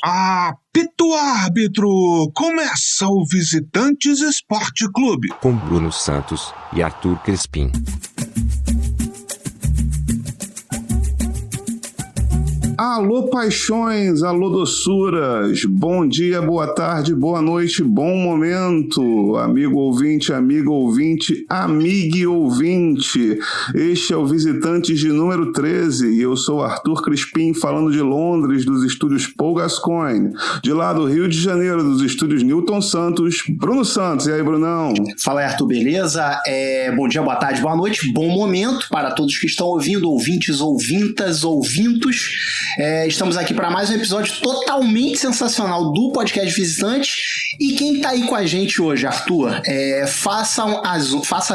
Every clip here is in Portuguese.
Apito árbitro! Começa o Visitantes Esporte Clube. Com Bruno Santos e Arthur Crispim. Alô paixões, alô doçuras, bom dia, boa tarde, boa noite, bom momento, amigo ouvinte, amiga ouvinte, amigue ouvinte. Este é o Visitantes de número 13 e eu sou Arthur Crispim, falando de Londres, dos estúdios Paul Gascoigne, de lá do Rio de Janeiro, dos estúdios Newton Santos, Bruno Santos. E aí, Brunão? Fala aí, Arthur, beleza? Bom dia, boa tarde, boa noite, bom momento para todos que estão ouvindo, ouvintes, ouvintas, ouvintos. Estamos aqui para mais um episódio totalmente sensacional do podcast Visitante. E quem tá aí com a gente hoje, Arthur? Faça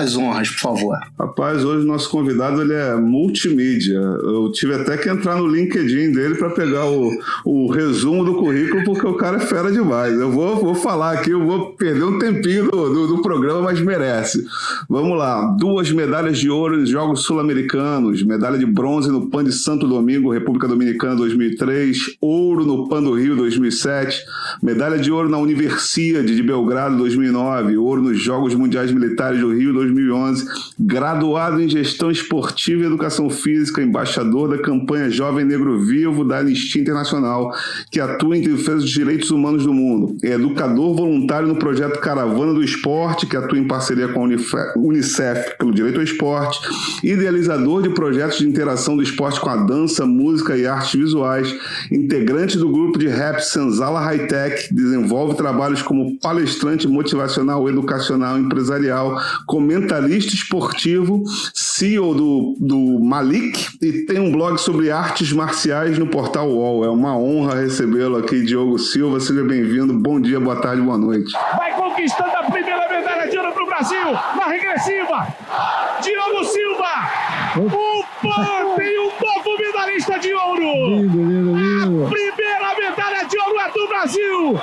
as honras, por favor. Rapaz, hoje o nosso convidado ele é multimídia. Eu tive até que entrar no LinkedIn dele para pegar o resumo do currículo, porque o cara é fera demais. Eu vou falar aqui, eu vou perder um tempinho do programa, mas merece. Vamos lá. 2 medalhas de ouro nos Jogos Sul-Americanos, medalha de bronze no PAN de Santo Domingo, República Dominicana 2003, ouro no PAN do Rio 2007, medalha de ouro na Universiade de Belgrado 2009, ouro nos Jogos Mundiais Militares do Rio 2011, graduado em Gestão Esportiva e Educação Física, embaixador da campanha Jovem Negro Vivo da Anistia Internacional, que atua em defesa dos direitos humanos do mundo. É educador voluntário no projeto Caravana do Esporte, que atua em parceria com a Unicef pelo direito ao esporte, idealizador de projetos de interação do esporte com a dança, música e artes visuais, integrante do grupo de rap Senzala High Tech, desenvolve trabalhos como palestrante motivacional, educacional, empresarial, comentarista esportivo, CEO do Malik e tem um blog sobre artes marciais no portal UOL. É uma honra recebê-lo aqui, Diogo Silva. Seja bem-vindo. Bom dia, boa tarde, boa noite. Vai conquistando a primeira medalha de ouro para o Brasil na regressiva. Diogo Silva, o PAN tem um novo medalhista de ouro. Lindo. A primeira medalha de ouro é do Brasil.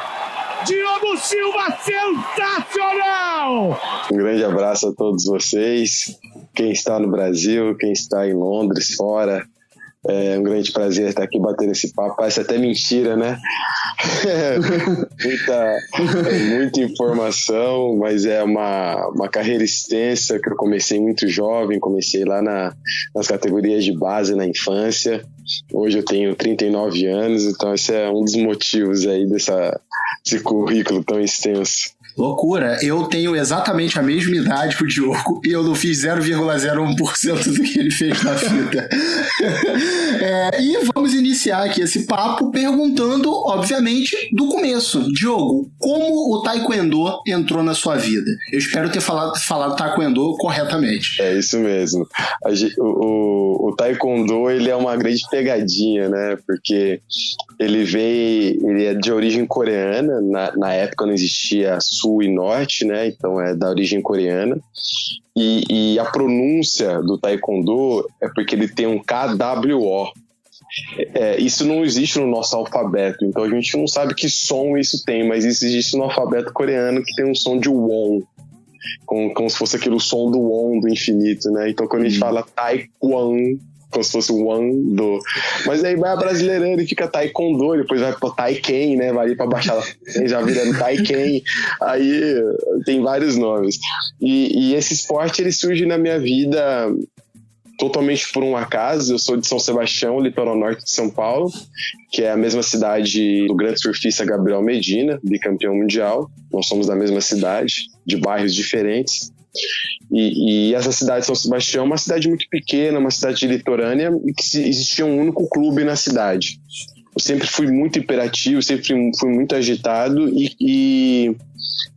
Diogo Silva, sensacional! Um grande abraço a todos vocês, quem está no Brasil, quem está em Londres, fora. É um grande prazer estar aqui batendo esse papo. Parece até mentira, né? Muita informação, mas é uma carreira extensa que eu comecei muito jovem, comecei lá nas categorias de base na infância. Hoje eu tenho 39 anos, então esse é um dos motivos aí desse currículo tão extenso. Loucura, eu tenho exatamente a mesma idade que o Diogo e eu não fiz 0,01% do que ele fez na fita. E vamos iniciar aqui esse papo perguntando, obviamente, do começo. Diogo, como o Taekwondo entrou na sua vida? Eu espero ter falado Taekwondo corretamente. É isso mesmo. O Taekwondo, ele é uma grande pegadinha, né? Porque ele é de origem coreana. Na época não existia Sul e Norte, né? Então é da origem coreana. E a pronúncia do Taekwondo é porque ele tem um KWO. Isso não existe no nosso alfabeto, então a gente não sabe que som isso tem, mas isso existe no alfabeto coreano, que tem um som de won, como se fosse aquele som do won do infinito, né? Então quando a gente fala Taekwondo, como se fosse o Wando. Mas aí vai a brasileirando e fica Taekwondo, depois vai pro Taiken, né? Vai ali pra baixar, já virando Taiken. Aí tem vários nomes. E esse esporte, ele surge na minha vida totalmente por um acaso. Eu sou de São Sebastião, litoral norte de São Paulo, que é a mesma cidade do grande surfista Gabriel Medina, bicampeão mundial. Nós somos da mesma cidade, de bairros diferentes. E essa cidade de São Sebastião é uma cidade muito pequena, uma cidade litorânea, e que existia um único clube na cidade. Eu sempre fui muito hiperativo, sempre fui muito agitado e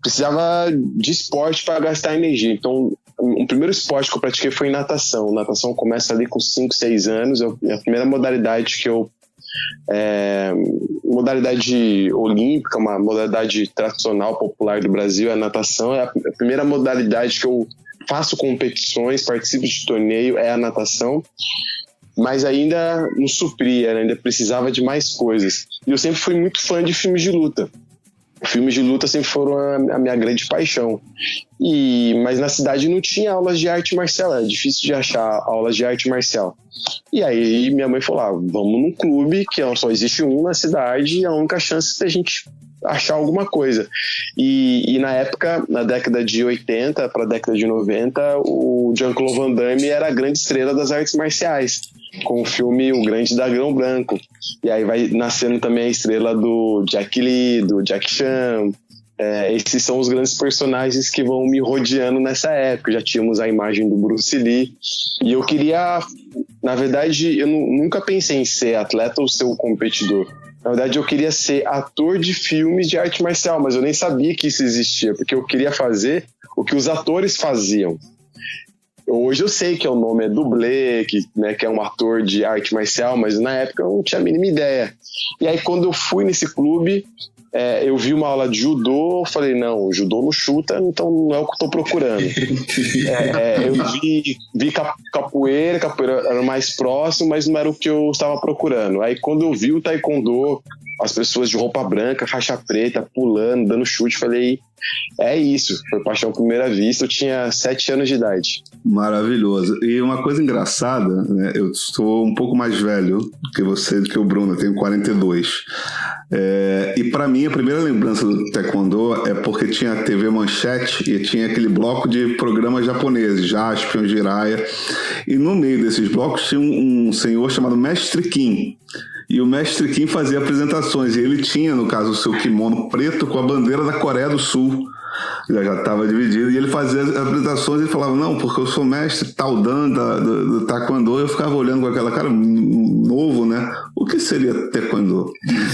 precisava de esporte para gastar energia. Então, o primeiro esporte que eu pratiquei foi natação. Natação começa ali com 5, 6 anos. A primeira modalidade que eu... modalidade olímpica, uma modalidade tradicional, popular do Brasil, é a natação. É a primeira modalidade que eu faço competições, participo de torneio, é a natação. Mas ainda não supria, ainda precisava de mais coisas. E eu sempre fui muito fã de filmes de luta. filmes de luta sempre foram a minha grande paixão. Mas na cidade não tinha aulas de arte marcial, é difícil de achar aulas de arte marcial. E aí minha mãe falou, vamos num clube, que só existe um na cidade, e a única chance da gente achar alguma coisa. E na época, na década de 80 para a década de 90, o Jean-Claude Van Damme era a grande estrela das artes marciais, com o filme O Grande Dragão Branco. E aí vai nascendo também a estrela do Jet Li, do Jackie Chan. Esses são os grandes personagens que vão me rodeando nessa época. Já tínhamos a imagem do Bruce Lee. E eu queria... Na verdade, eu nunca pensei em ser atleta ou ser um competidor. Na verdade, eu queria ser ator de filmes de arte marcial, mas eu nem sabia que isso existia, porque eu queria fazer o que os atores faziam. Hoje eu sei que o nome é dublê, que é um ator de arte marcial, mas na época eu não tinha a mínima ideia. E aí, quando eu fui nesse clube, eu vi uma aula de judô, eu falei, não, o judô não chuta, então não é o que eu estou procurando. Eu vi capoeira era mais próximo, mas não era o que eu estava procurando. Aí quando eu vi o taekwondo, as pessoas de roupa branca, faixa preta, pulando, dando chute, falei, é isso, foi paixão à primeira vista, eu tinha 7 anos de idade. Maravilhoso. E uma coisa engraçada, né? Eu sou um pouco mais velho que você, do que o Bruno, eu tenho 42. E para mim a primeira lembrança do taekwondo é porque tinha a TV Manchete e tinha aquele bloco de programas japoneses, Jaspion, Jiraiya, e no meio desses blocos tinha um senhor chamado Mestre Kim. E o Mestre Kim fazia apresentações, e ele tinha, no caso, o seu kimono preto com a bandeira da Coreia do Sul. Já estava dividido, e ele fazia as apresentações e falava, não, porque eu sou mestre tal do taekwondo. Eu ficava olhando com aquela cara, novo, né? O que seria taekwondo?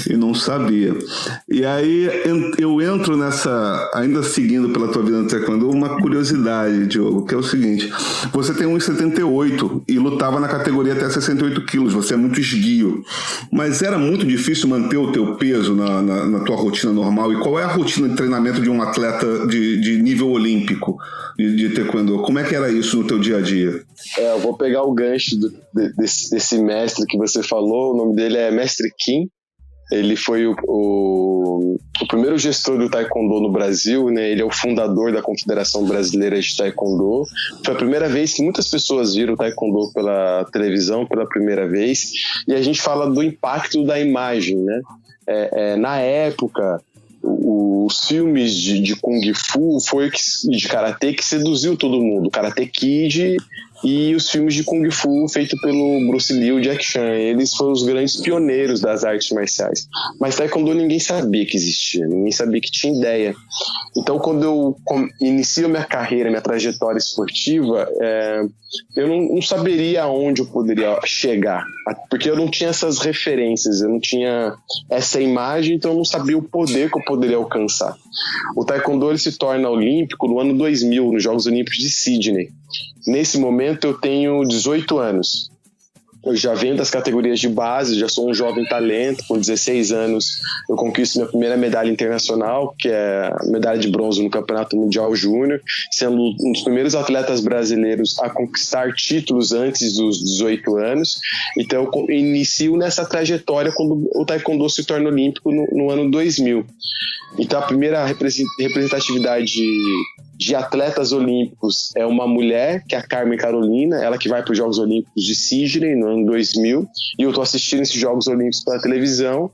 E não sabia. E aí eu entro nessa, ainda seguindo pela tua vida no taekwondo, uma curiosidade, Diogo, que é o seguinte: você tem 1,78 e lutava na categoria até 68 quilos, você é muito esguio, mas era muito difícil manter o teu peso na tua rotina normal. E qual é a rotina de treinamento de um atleta de nível olímpico de taekwondo? Como é que era isso no teu dia a dia? Eu vou pegar o gancho desse mestre que você falou. O nome dele é Mestre Kim. Ele foi o primeiro gestor do taekwondo no Brasil, né? Ele é o fundador da Confederação Brasileira de Taekwondo. Foi a primeira vez que muitas pessoas viram o taekwondo pela televisão, pela primeira vez. E a gente fala do impacto da imagem, né? Na época, os filmes de Kung Fu de Karatê que seduziu todo mundo. Karate Kid e os filmes de Kung Fu feitos pelo Bruce Lee e o Jackie Chan. Eles foram os grandes pioneiros das artes marciais. Mas taekwondo ninguém sabia que existia, ninguém sabia que tinha ideia. Então, quando eu inicio minha carreira, minha trajetória esportiva, eu não saberia aonde eu poderia chegar, porque eu não tinha essas referências, eu não tinha essa imagem, então eu não sabia o poder que eu poderia alcançar. O taekwondo ele se torna olímpico no ano 2000, nos Jogos Olímpicos de Sydney. Nesse momento eu tenho 18 anos. Eu já venho das categorias de base, já sou um jovem talento. Com 16 anos eu conquisto minha primeira medalha internacional, que é a medalha de bronze no Campeonato Mundial Júnior, sendo um dos primeiros atletas brasileiros a conquistar títulos antes dos 18 anos. Então eu inicio nessa trajetória quando o taekwondo se torna olímpico no ano 2000. Então a primeira representatividade de atletas olímpicos é uma mulher, que é a Carmen Carolina, ela que vai para os Jogos Olímpicos de Sydney no ano 2000, e eu estou assistindo esses Jogos Olímpicos pela televisão,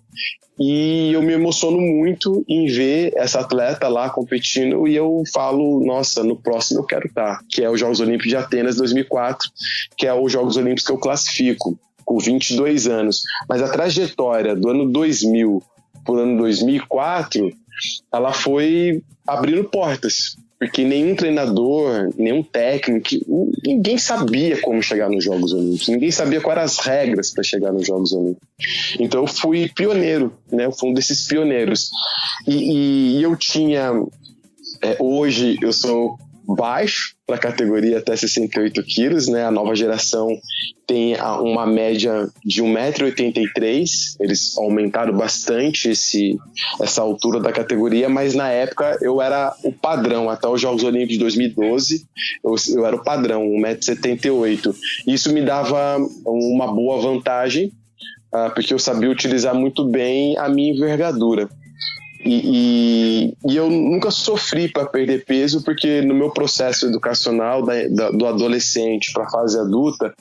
e eu me emociono muito em ver essa atleta lá competindo, e eu falo, nossa, no próximo eu quero estar, que é os Jogos Olímpicos de Atenas 2004, que é os Jogos Olímpicos que eu classifico, com 22 anos. Mas a trajetória do ano 2000 para o ano 2004, ela foi abrindo portas, porque nenhum treinador, nenhum técnico, ninguém sabia como chegar nos Jogos Olímpicos, ninguém sabia quais eram as regras para chegar nos Jogos Olímpicos. Então eu fui pioneiro, né? Eu fui um desses pioneiros. E eu tinha... hoje eu sou baixo para a categoria até 68 quilos, né? A nova geração tem uma média de 1,83 m, eles aumentaram bastante essa altura da categoria, mas na época eu era o padrão, até os Jogos Olímpicos de 2012 eu era o padrão, 1,78 m. Isso me dava uma boa vantagem, porque eu sabia utilizar muito bem a minha envergadura. E eu nunca sofri para perder peso, porque no meu processo educacional do adolescente para a fase adulta,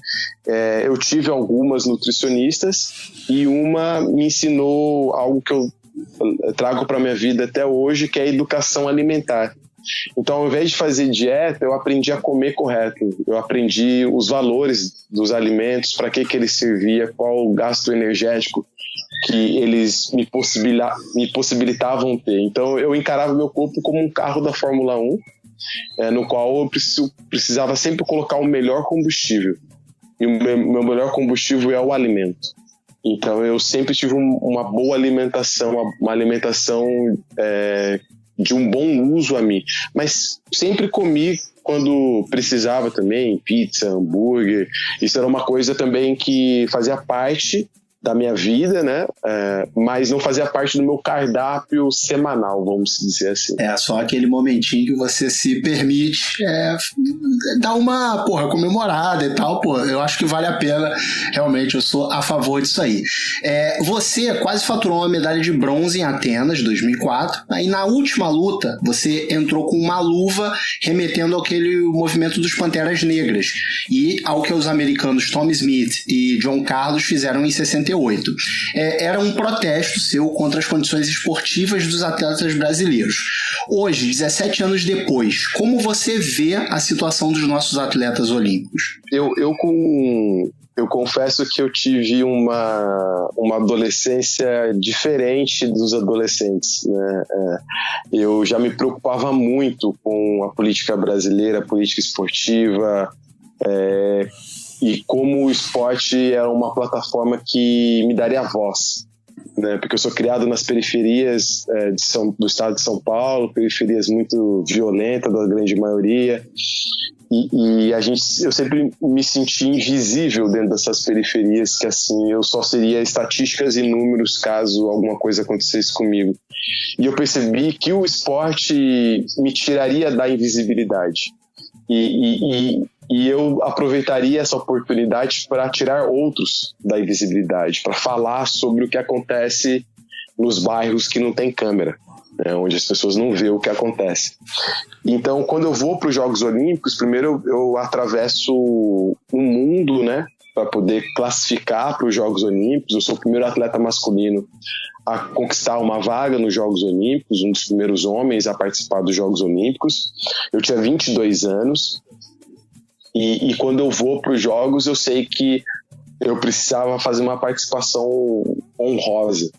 eu tive algumas nutricionistas e uma me ensinou algo que eu trago para minha vida até hoje, que é a educação alimentar. Então, ao invés de fazer dieta, eu aprendi a comer correto. Eu aprendi os valores dos alimentos, para que eles serviam, qual o gasto energético que eles me possibilitavam ter. Então, eu encarava meu corpo como um carro da Fórmula 1, no qual eu precisava sempre colocar o melhor combustível. E o meu melhor combustível é o alimento. Então, eu sempre tive uma boa alimentação, uma alimentação de um bom uso a mim. Mas sempre comi quando precisava também, pizza, hambúrguer. Isso era uma coisa também que fazia parte da minha vida, né? Mas não fazia parte do meu cardápio semanal, vamos dizer assim. Só aquele momentinho que você se permite dar uma, comemorada e tal, eu acho que vale a pena, realmente, eu sou a favor disso aí. Você quase faturou uma medalha de bronze em Atenas, 2004, aí na última luta, você entrou com uma luva remetendo àquele movimento dos Panteras Negras e ao que os americanos Tom Smith e John Carlos fizeram em 68. Era um protesto seu contra as condições esportivas dos atletas brasileiros. Hoje, 17 anos depois, como você vê a situação dos nossos atletas olímpicos? Eu confesso que eu tive uma adolescência diferente dos adolescentes, né? Eu já me preocupava muito com a política brasileira, a política esportiva, e como o esporte era uma plataforma que me daria voz, né? Porque eu sou criado nas periferias do estado de São Paulo, periferias muito violentas da grande maioria, e eu sempre me senti invisível dentro dessas periferias, que assim, eu só seria estatísticas e números caso alguma coisa acontecesse comigo. E eu percebi que o esporte me tiraria da invisibilidade. E eu aproveitaria essa oportunidade para tirar outros da invisibilidade, para falar sobre o que acontece nos bairros que não tem câmera, né, onde as pessoas não vê o que acontece. Então, quando eu vou para os Jogos Olímpicos, primeiro eu atravesso um mundo, né, para poder classificar para os Jogos Olímpicos. Eu sou o primeiro atleta masculino a conquistar uma vaga nos Jogos Olímpicos, um dos primeiros homens a participar dos Jogos Olímpicos. Eu tinha 22 anos. E quando eu vou para os Jogos, eu sei que eu precisava fazer uma participação honrosa.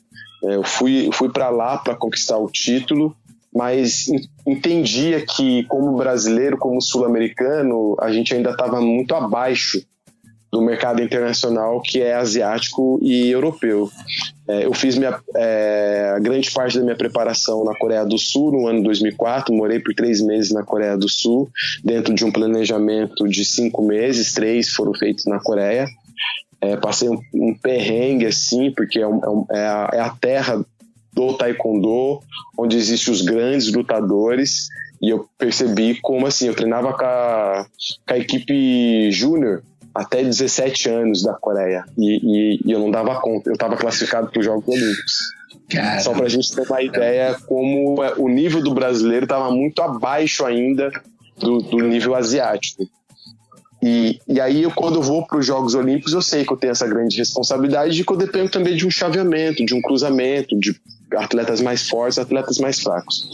Eu fui para lá para conquistar o título, mas entendia que, como brasileiro, como sul-americano, a gente ainda estava muito abaixo do mercado internacional, que é asiático e europeu. Eu fiz a grande parte da minha preparação na Coreia do Sul, no ano 2004, morei por 3 meses na Coreia do Sul, dentro de um planejamento de 5 meses, 3 foram feitos na Coreia. Passei um perrengue, assim, porque é a terra do taekwondo, onde existem os grandes lutadores, e eu percebi como, assim, eu treinava com a equipe júnior até 17 anos da Coreia, e eu não dava conta, eu estava classificado para os Jogos Olímpicos. Caramba. Só para a gente ter uma ideia como o nível do brasileiro estava muito abaixo ainda do nível asiático. E aí, quando eu vou para os Jogos Olímpicos, eu sei que eu tenho essa grande responsabilidade de que eu dependo também de um chaveamento, de um cruzamento, de atletas mais fortes, atletas mais fracos.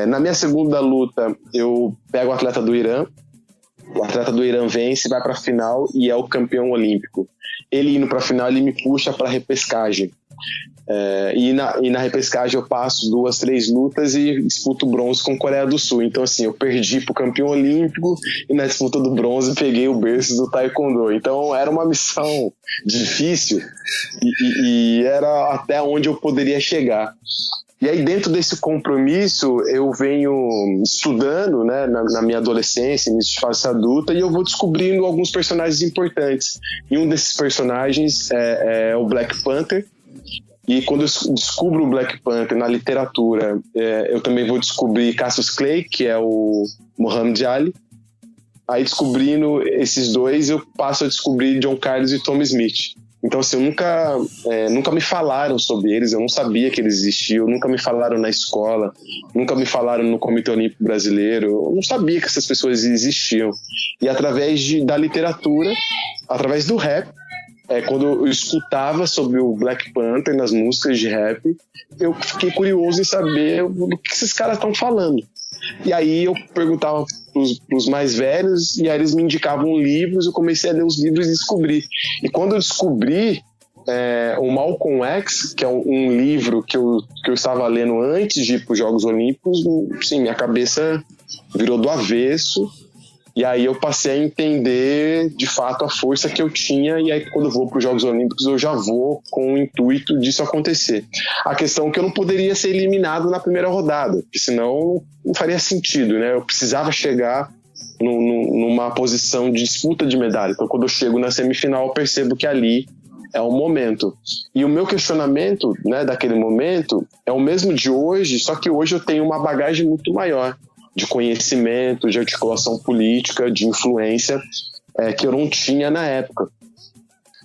Na minha segunda luta, eu pego o atleta do Irã. O atleta do Irã vence, vai para a final e é o campeão olímpico. Ele indo para a final, ele me puxa para a repescagem. E na repescagem eu passo 2, 3 lutas e disputo bronze com a Coreia do Sul. Então, assim, eu perdi pro campeão olímpico e na disputa do bronze peguei o berço do taekwondo. Então, era uma missão difícil e era até onde eu poderia chegar. E aí, dentro desse compromisso, eu venho estudando, né, na minha adolescência, início de fase adulta, e eu vou descobrindo alguns personagens importantes. E um desses personagens é o Black Panther. E quando eu descubro o Black Panther na literatura, eu também vou descobrir Cassius Clay, que é o Muhammad Ali. Aí, descobrindo esses dois, eu passo a descobrir John Carlos e Tom Smith. Então, assim, nunca me falaram sobre eles, eu não sabia que eles existiam, nunca me falaram na escola, nunca me falaram no Comitê Olímpico Brasileiro, eu não sabia que essas pessoas existiam. E através da literatura, através do rap, quando eu escutava sobre o Black Panther nas músicas de rap, eu fiquei curioso em saber do que esses caras estão falando. E aí eu perguntava pros mais velhos, e aí eles me indicavam livros, eu comecei a ler os livros e descobri. E quando eu descobri o Malcolm X, que é um livro que eu estava lendo antes de ir para os Jogos Olímpicos, sim, minha cabeça virou do avesso. E aí eu passei a entender, de fato, a força que eu tinha, e aí quando eu vou para os Jogos Olímpicos eu já vou com o intuito disso acontecer. A questão é que eu não poderia ser eliminado na primeira rodada, porque senão não faria sentido, né? Eu precisava chegar numa posição de disputa de medalha. Então quando eu chego na semifinal eu percebo que ali é o momento. E o meu questionamento, né, daquele momento é o mesmo de hoje, só que hoje eu tenho uma bagagem muito maior de conhecimento, de articulação política, de influência, que eu não tinha na época.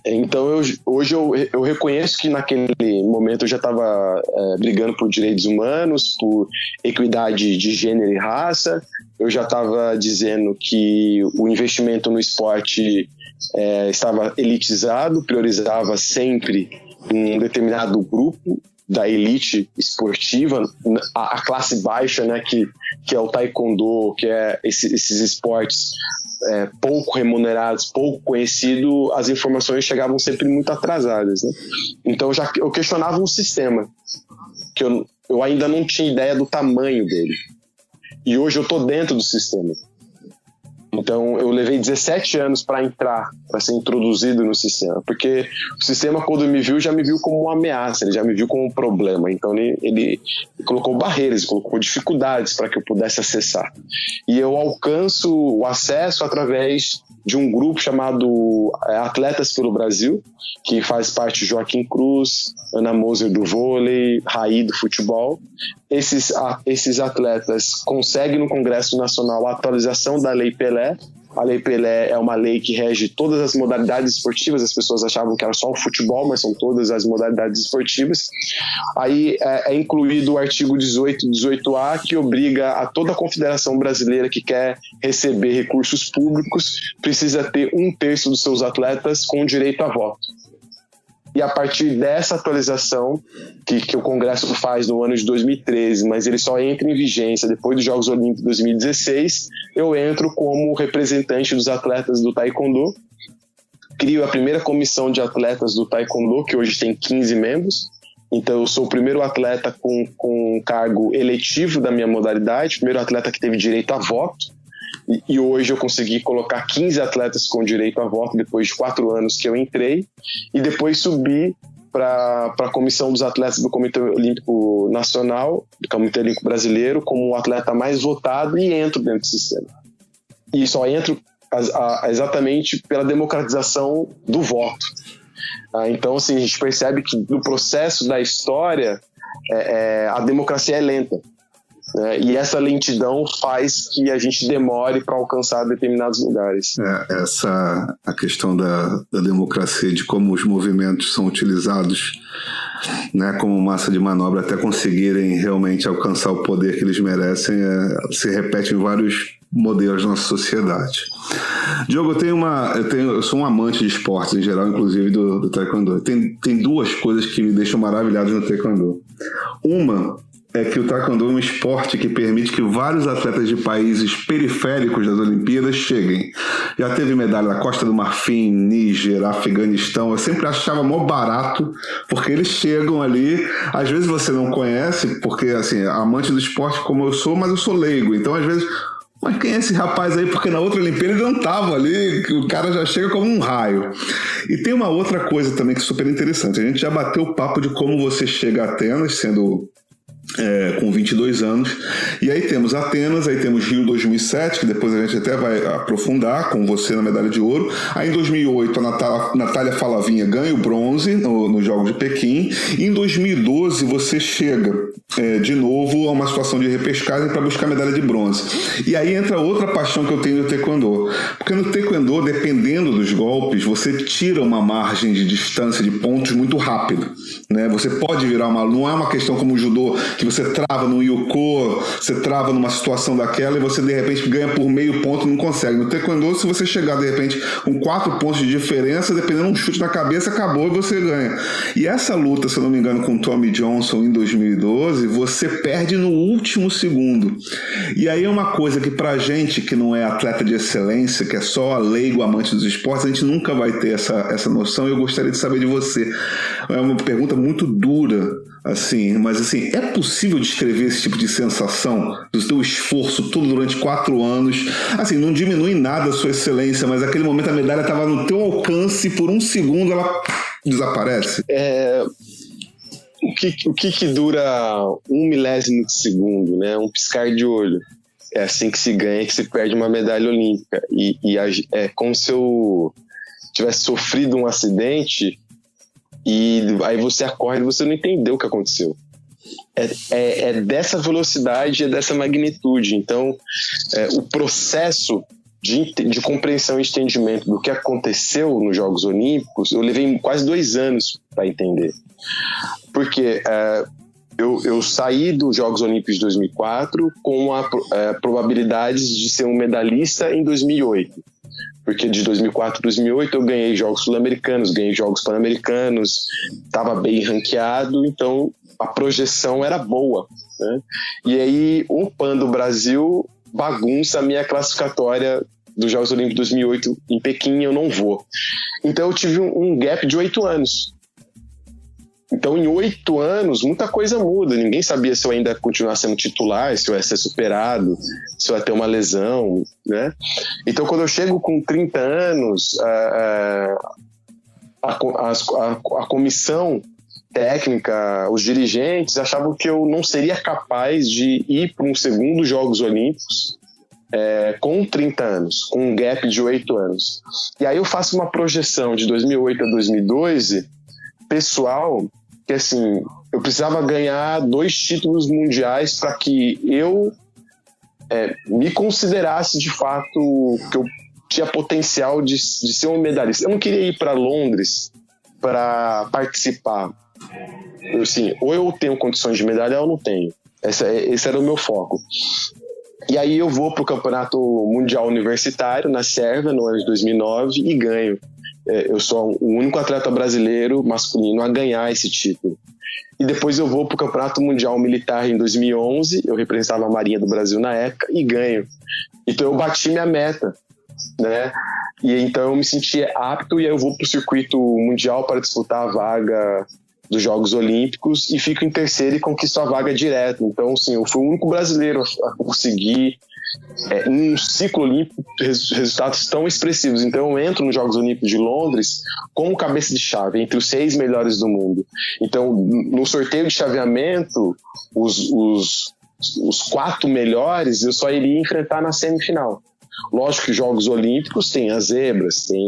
Então hoje eu reconheço que naquele momento eu já estava brigando por direitos humanos, por equidade de gênero e raça, eu já estava dizendo que o investimento no esporte estava elitizado, priorizava sempre um determinado grupo da elite esportiva, a classe baixa, né, que é o taekwondo, que é esses esportes pouco remunerados, pouco conhecidos, as informações chegavam sempre muito atrasadas, né? Então eu questionava um sistema que eu ainda não tinha ideia do tamanho dele, e hoje eu estou dentro do sistema. Então eu levei 17 anos para ser introduzido no sistema, porque o sistema, quando me viu, já me viu como uma ameaça, ele já me viu como um problema. Então ele colocou barreiras, colocou dificuldades para que eu pudesse acessar. E eu alcanço o acesso através de um grupo chamado Atletas pelo Brasil, que faz parte de Joaquim Cruz, Ana Moser do vôlei, Raí do futebol. Esses atletas conseguem no Congresso Nacional a atualização da Lei Pelé. A Lei Pelé é uma lei que rege todas as modalidades esportivas. As pessoas achavam que era só o futebol, mas são todas as modalidades esportivas. Aí é incluído o artigo 18A, que obriga a toda a confederação brasileira que quer receber recursos públicos, precisa ter 1/3 dos seus atletas com direito a voto. E a partir dessa atualização, que o Congresso faz no ano de 2013, mas ele só entra em vigência depois dos Jogos Olímpicos de 2016, eu entro como representante dos atletas do Taekwondo, crio a primeira comissão de atletas do Taekwondo, que hoje tem 15 membros. Então eu sou o primeiro atleta com cargo eletivo da minha modalidade, primeiro atleta que teve direito a voto. E hoje eu consegui colocar 15 atletas com direito a voto depois de 4 anos que eu entrei, e depois subi para a comissão dos atletas do Comitê Olímpico Nacional, do Comitê Olímpico Brasileiro, como o atleta mais votado, e entro dentro do sistema. E só entro exatamente pela democratização do voto. Então, assim, a gente percebe que no processo da história a democracia é lenta. E essa lentidão faz que a gente demore para alcançar determinados lugares. A questão da democracia, de como os movimentos são utilizados, né, como massa de manobra até conseguirem realmente alcançar o poder que eles merecem, se repete em vários modelos da nossa sociedade. Diogo, eu sou um amante de esportes em geral, inclusive do Taekwondo. Tem duas coisas que me deixam maravilhado no Taekwondo. Uma é que o Taekwondo é um esporte que permite que vários atletas de países periféricos das Olimpíadas cheguem. Já teve medalha da Costa do Marfim, Níger, Afeganistão. Eu sempre achava mó barato, porque eles chegam ali. Às vezes você não conhece, porque, assim, amante do esporte como eu sou, mas eu sou leigo. Então, às vezes, mas quem é esse rapaz aí? Porque na outra Olimpíada ele não estava ali, o cara já chega como um raio. E tem uma outra coisa também que é super interessante. A gente já bateu o papo de como você chega a Atenas, sendo com 22 anos, e aí temos Atenas, aí temos Rio 2007, que depois a gente até vai aprofundar com você na medalha de ouro. Aí em 2008 a Natália Falavinha ganha o bronze nos Jogos de Pequim, e em 2012 você chega de novo a uma situação de repescagem para buscar medalha de bronze. E aí entra outra paixão que eu tenho no taekwondo. Porque no taekwondo, dependendo dos golpes, você tira uma margem de distância de pontos muito rápido, né? Você pode virar não é uma questão como o judô, que você trava no yoko, você trava numa situação daquela e você de repente ganha por meio ponto e não consegue. No taekwondo, se você chegar de repente com 4 pontos de diferença, dependendo de um chute na cabeça, acabou e você ganha. E essa luta, se eu não me engano, com o Tommy Johnson em 2012, você perde no último segundo. E aí é uma coisa que pra gente que não é atleta de excelência, que é só leigo, amante dos esportes, a gente nunca vai ter essa noção. E eu gostaria de saber de você. É uma pergunta muito dura, assim, mas assim, é possível descrever esse tipo de sensação do seu esforço todo durante 4 anos? Assim, não diminui nada a sua excelência, mas naquele momento a medalha estava no teu alcance e por um segundo ela desaparece? O que dura 1 milésimo de segundo, né? Um piscar de olho. É assim que se ganha, que se perde uma medalha olímpica. E é como se eu tivesse sofrido um acidente e aí você acorda e você não entendeu o que aconteceu. É dessa velocidade, é dessa magnitude. Então, o processo de compreensão e entendimento do que aconteceu nos Jogos Olímpicos, eu levei quase 2 anos para entender. Porque eu saí dos Jogos Olímpicos de 2004 com probabilidades de ser um medalhista em 2008. Porque de 2004 a 2008 eu ganhei Jogos Sul-Americanos, ganhei Jogos Pan-Americanos, estava bem ranqueado, então a projeção era boa, né? E aí o PAN do Brasil bagunça a minha classificatória dos Jogos Olímpicos de 2008 em Pequim, eu não vou. Então eu tive um gap de 8 anos. Então, em 8 anos, muita coisa muda. Ninguém sabia se eu ainda ia continuar sendo titular, se eu ia ser superado, se eu ia ter uma lesão, né? Então, quando eu chego com 30 anos, a comissão técnica, os dirigentes achavam que eu não seria capaz de ir para um segundo Jogos Olímpicos com 30 anos, com um gap de 8 anos. E aí eu faço uma projeção de 2008 a 2012, pessoal, que assim, eu precisava ganhar 2 títulos mundiais para que eu me considerasse de fato que eu tinha potencial de ser um medalhista. Eu não queria ir para Londres para participar. Assim, ou eu tenho condições de medalha ou eu não tenho. Esse era o meu foco. E aí eu vou para o Campeonato Mundial Universitário na Sérvia no ano de 2009 e ganho. Eu sou o único atleta brasileiro masculino a ganhar esse título. E depois eu vou para o Campeonato Mundial Militar em 2011, eu representava a Marinha do Brasil na época e ganho. Então eu bati minha meta, né? E então eu me senti apto e aí eu vou para o circuito mundial para disputar a vaga dos Jogos Olímpicos e fico em terceiro e conquisto a vaga direto. Então, assim, eu fui o único brasileiro a conseguir em um ciclo olímpico resultados tão expressivos. Então eu entro nos Jogos Olímpicos de Londres como cabeça de chave entre os 6 melhores do mundo. Então no sorteio de chaveamento os 4 melhores eu só iria enfrentar na semifinal. Lógico que os Jogos Olímpicos têm as zebras, tem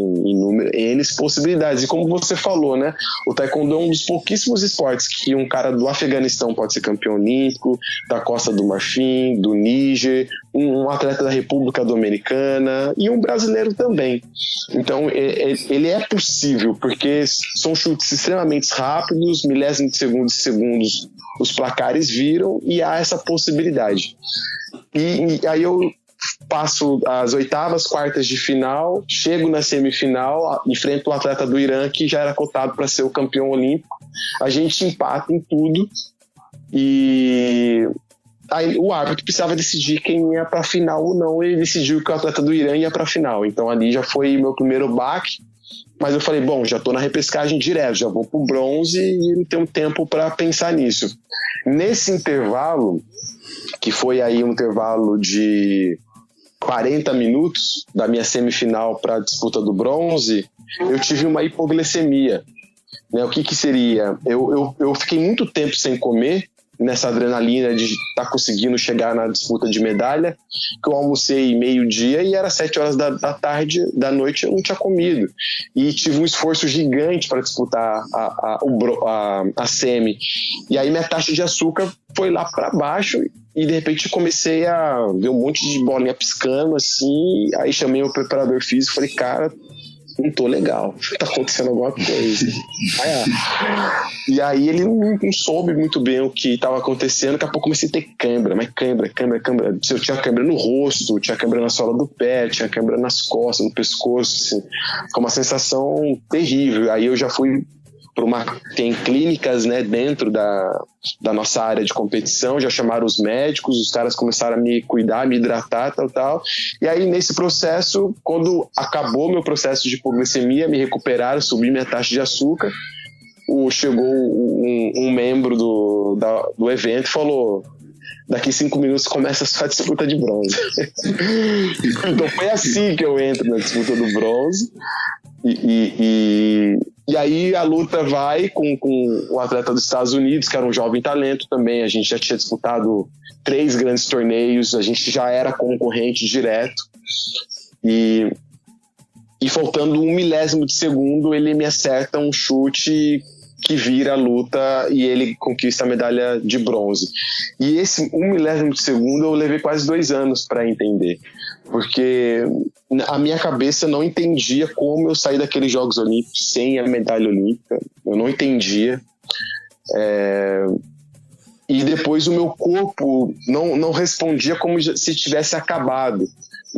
N possibilidades. E como você falou, né? O taekwondo é um dos pouquíssimos esportes que um cara do Afeganistão pode ser campeão olímpico, da Costa do Marfim, do Níger, um atleta da República Dominicana e um brasileiro também. Então, ele é possível, porque são chutes extremamente rápidos, milésimos de segundos os placares viram e há essa possibilidade. E aí eu passo as 8ª, quartas de final, chego na semifinal, enfrento o atleta do Irã que já era cotado para ser o campeão olímpico. A gente empata em tudo e aí o árbitro precisava decidir quem ia para a final ou não. Ele decidiu que o atleta do Irã ia para a final. Então ali já foi meu primeiro baque. Mas eu falei, bom, já estou na repescagem direto, já vou pro bronze e não tenho tempo para pensar nisso. Nesse intervalo, que foi aí um intervalo de 40 minutos da minha semifinal para a disputa do bronze, eu tive uma hipoglicemia. Né? O que seria? Eu fiquei muito tempo sem comer, nessa adrenalina de estar conseguindo chegar na disputa de medalha, que eu almocei meio-dia e era 7 horas da noite, eu não tinha comido. E tive um esforço gigante para disputar a semi. E aí minha taxa de açúcar foi lá para baixo e de repente comecei a ver um monte de bolinha piscando assim. Aí chamei o preparador físico e falei, cara, não tô legal, tá acontecendo alguma coisa. E aí ele não soube muito bem o que estava acontecendo. Daqui a pouco comecei a ter câimbra. Eu tinha câimbra no rosto, tinha câimbra na sola do pé, tinha câimbra nas costas, no pescoço, assim. Foi uma sensação terrível. Aí eu já fui tem clínicas, né, dentro da nossa área de competição, já chamaram os médicos, os caras começaram a me cuidar, me hidratar, tal. E aí, nesse processo, quando acabou meu processo de hipoglicemia, me recuperaram, subi minha taxa de açúcar, chegou um membro do evento e falou, daqui 5 minutos começa a sua disputa de bronze. Então foi assim que eu entro na disputa do bronze. E aí a luta vai com o atleta dos Estados Unidos, que era um jovem talento também. A gente já tinha disputado 3 grandes torneios, a gente já era concorrente direto. E faltando 1 milésimo de segundo, ele me acerta um chute que vira a luta e ele conquista a medalha de bronze. E esse 1 milésimo de segundo eu levei quase 2 anos para entender. Porque a minha cabeça não entendia como eu saí daqueles Jogos Olímpicos sem a medalha olímpica. Eu não entendia. E depois o meu corpo não respondia como se tivesse acabado.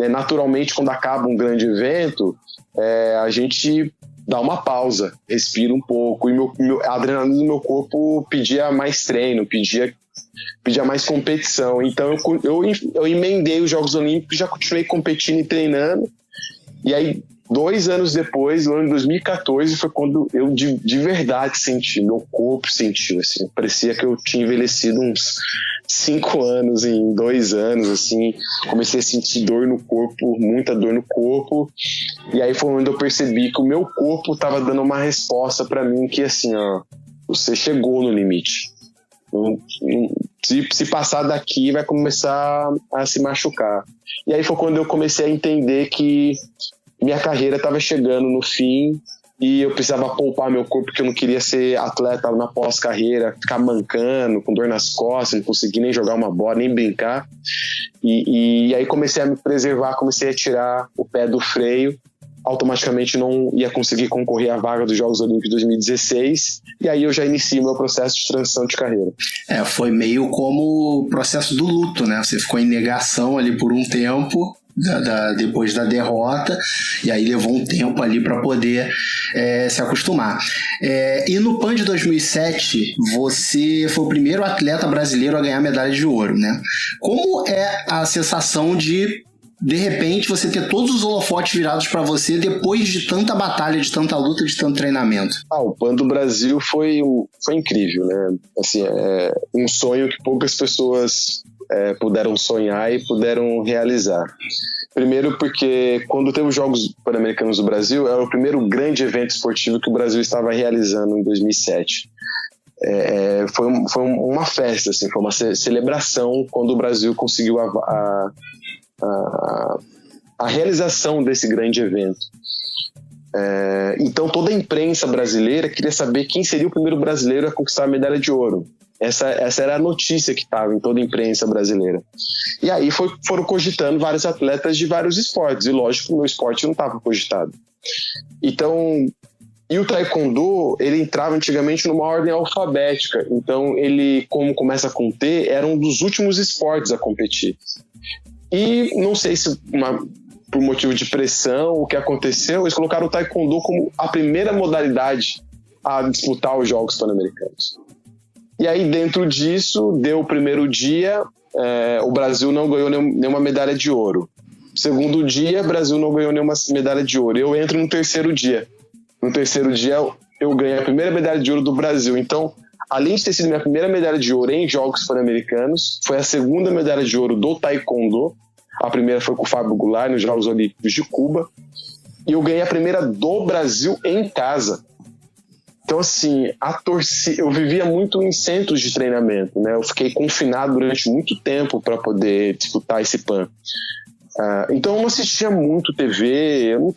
Naturalmente, quando acaba um grande evento, a gente dá uma pausa, respira um pouco. E a adrenalina do meu corpo pedia mais treino, pedia mais competição. Então eu emendei os Jogos Olímpicos, já continuei competindo e treinando. E aí 2 anos depois, no ano de 2014, foi quando eu de verdade senti, meu corpo sentiu, assim, parecia que eu tinha envelhecido uns 5 anos em 2 anos, assim. Comecei a sentir dor no corpo, muita dor no corpo, e aí foi onde eu percebi que o meu corpo estava dando uma resposta para mim, que assim, ó, você chegou no limite. Se passar daqui, vai começar a se machucar. E aí foi quando eu comecei a entender que minha carreira estava chegando no fim e eu precisava poupar meu corpo, porque eu não queria ser atleta na pós-carreira, ficar mancando, com dor nas costas, não conseguir nem jogar uma bola, nem brincar. E aí comecei a me preservar, comecei a tirar o pé do freio. Automaticamente não ia conseguir concorrer à vaga dos Jogos Olímpicos de 2016, e aí eu já iniciei o meu processo de transição de carreira. Foi meio como o processo do luto, né? Você ficou em negação ali por um tempo, depois da derrota, e aí levou um tempo ali para poder se acostumar. E no PAN de 2007, você foi o primeiro atleta brasileiro a ganhar medalha de ouro, né? Como é a sensação de repente, você ter todos os holofotes virados para você depois de tanta batalha, de tanta luta, de tanto treinamento? O PAN do Brasil foi incrível, né? Assim, um sonho que poucas pessoas puderam sonhar e puderam realizar. Primeiro porque quando teve os Jogos Pan-Americanos do Brasil, era o primeiro grande evento esportivo que o Brasil estava realizando em 2007. Foi uma festa, assim, foi uma celebração quando o Brasil conseguiu a realização desse grande evento. Então toda a imprensa brasileira queria saber quem seria o primeiro brasileiro a conquistar a medalha de ouro. Essa era a notícia que estava em toda a imprensa brasileira. E aí foram cogitando vários atletas de vários esportes, e lógico que o meu esporte não estava cogitado. Então, e o taekwondo, ele entrava antigamente numa ordem alfabética, então ele, como começa com T, era um dos últimos esportes a competir. E não sei se por motivo de pressão, o que aconteceu, eles colocaram o taekwondo como a primeira modalidade a disputar os Jogos Pan-Americanos. E aí dentro disso, deu o primeiro dia, o Brasil não ganhou nenhuma medalha de ouro. Segundo dia, o Brasil não ganhou nenhuma medalha de ouro. Eu entro no terceiro dia. No terceiro dia, eu ganhei a primeira medalha de ouro do Brasil. Então, além de ter sido minha primeira medalha de ouro em Jogos Pan-Americanos, foi a segunda medalha de ouro do taekwondo. A primeira foi com o Fábio Goulart nos Jogos Olímpicos de Cuba. E eu ganhei a primeira do Brasil em casa. Então, assim, a torcida... Eu vivia muito em centros de treinamento, né? Eu fiquei confinado durante muito tempo para poder disputar esse PAN. Então eu não assistia muito TV, eu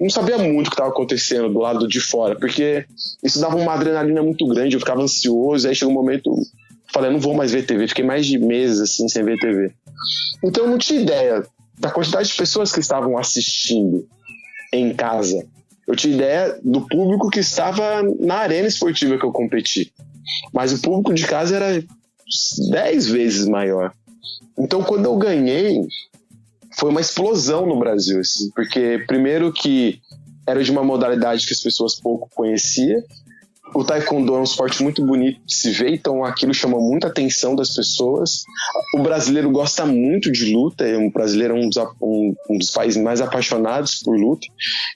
não sabia muito o que estava acontecendo do lado de fora, porque isso dava uma adrenalina muito grande, eu ficava ansioso, aí chegou um momento, falei, eu não vou mais ver TV, fiquei mais de meses assim sem ver TV. Então eu não tinha ideia da quantidade de pessoas que estavam assistindo em casa. Eu tinha ideia do público que estava na arena esportiva que eu competi, mas o público de casa era 10 vezes maior. Então quando eu ganhei, foi uma explosão no Brasil, assim, porque primeiro que era de uma modalidade que as pessoas pouco conheciam. O taekwondo é um esporte muito bonito de se ver, então aquilo chamou muita atenção das pessoas. O brasileiro gosta muito de luta, o brasileiro é um dos países mais apaixonados por luta.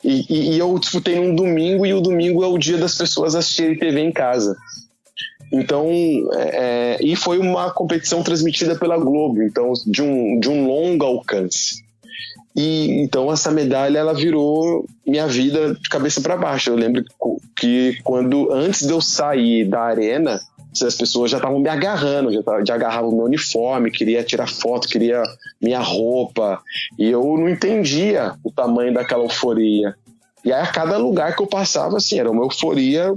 E eu disputei num domingo, e o domingo é o dia das pessoas assistirem TV em casa. Então, e foi uma competição transmitida pela Globo, então de um longo alcance. E então essa medalha, ela virou minha vida de cabeça para baixo. Eu lembro que antes de eu sair da arena, as pessoas já estavam me agarrando, já agarravam o meu uniforme, queria tirar foto, queria minha roupa, e eu não entendia o tamanho daquela euforia. E aí a cada lugar que eu passava, assim, era uma euforia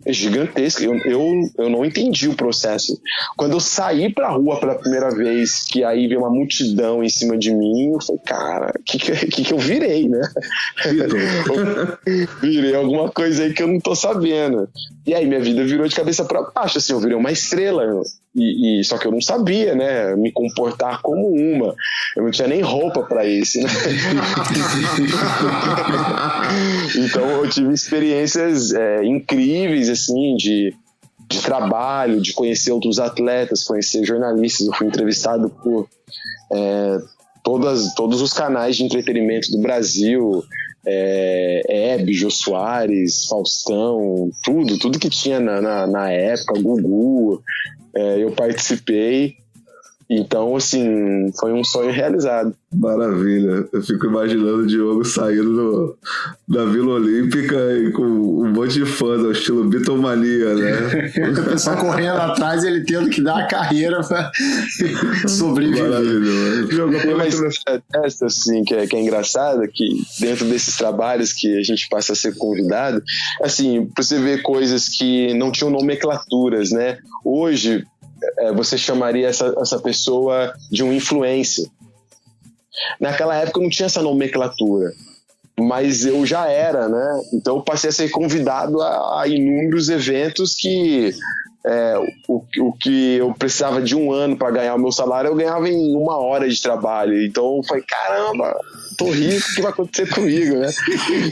gigantesca. Eu não entendi o processo. Quando eu saí pra rua pela primeira vez, que aí veio uma multidão em cima de mim, eu falei, cara, que eu virei, né? Eu virei alguma coisa aí que eu não tô sabendo. E aí minha vida virou de cabeça pra baixo, assim, eu virei uma estrela. Só que eu não sabia, né, me comportar como uma. Eu não tinha nem roupa pra isso, né? Então eu tive experiências incríveis, assim, de trabalho, de conhecer outros atletas, conhecer jornalistas. Eu fui entrevistado por todos os canais de entretenimento do Brasil, Hebe, Jô Soares, Faustão, tudo que tinha na época, Gugu. Eu participei, então, assim, foi um sonho realizado. Maravilha, eu fico imaginando o Diogo saindo da Vila Olímpica e com um monte de fãs, ao estilo Beatlemania, né? O pessoal correndo atrás, ele tendo que dar a carreira pra sobreviver. Maravilhoso. Diogo, tem uma essa, assim, que é engraçada, que dentro desses trabalhos que a gente passa a ser convidado, assim, pra você ver coisas que não tinham nomenclaturas, né? Hoje, você chamaria essa pessoa de um influencer. Naquela época eu não tinha essa nomenclatura, mas eu já era, né? Então eu passei a ser convidado a inúmeros eventos que o que eu precisava de 1 ano para ganhar o meu salário, eu ganhava em 1 hora de trabalho. Então eu falei, caramba, tô rico, o que vai acontecer comigo, né?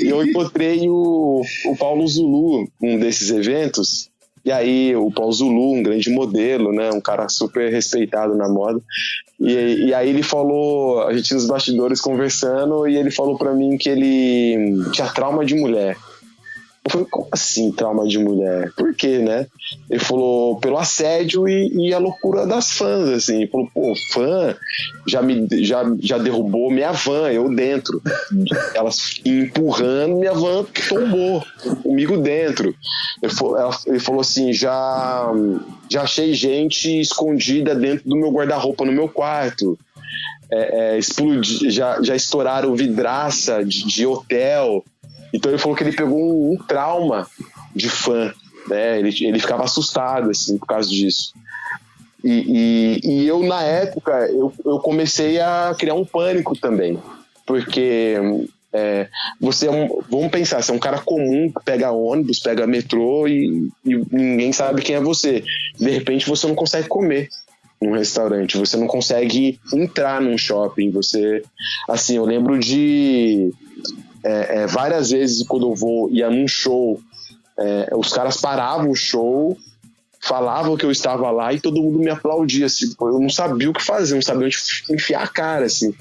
E eu encontrei o Paulo Zulu num desses eventos. E aí o Paulo Zulu, um grande modelo, né, um cara super respeitado na moda, e aí ele falou, a gente nos bastidores conversando, e ele falou pra mim que ele tinha trauma de mulher. Eu falei, como assim trauma de mulher? Por quê, né? Ele falou, pelo assédio e a loucura das fãs, assim. Ele falou, pô, fã já derrubou minha van, eu dentro. Elas empurrando, minha van tombou comigo dentro. Ele falou assim, já achei gente escondida dentro do meu guarda-roupa no meu quarto. Já estouraram vidraça de hotel. Então ele falou que ele pegou um trauma de fã, né? Ele ficava assustado, assim, por causa disso. E eu, na época, eu comecei a criar um pânico também. Porque vamos pensar, você é um cara comum que pega ônibus, pega metrô e ninguém sabe quem é você. De repente você não consegue comer num restaurante, você não consegue entrar num shopping. Assim, eu lembro de... várias vezes quando eu ia num show, os caras paravam o show, falavam que eu estava lá e todo mundo me aplaudia, assim, eu não sabia o que fazer, não sabia onde enfiar a cara, assim.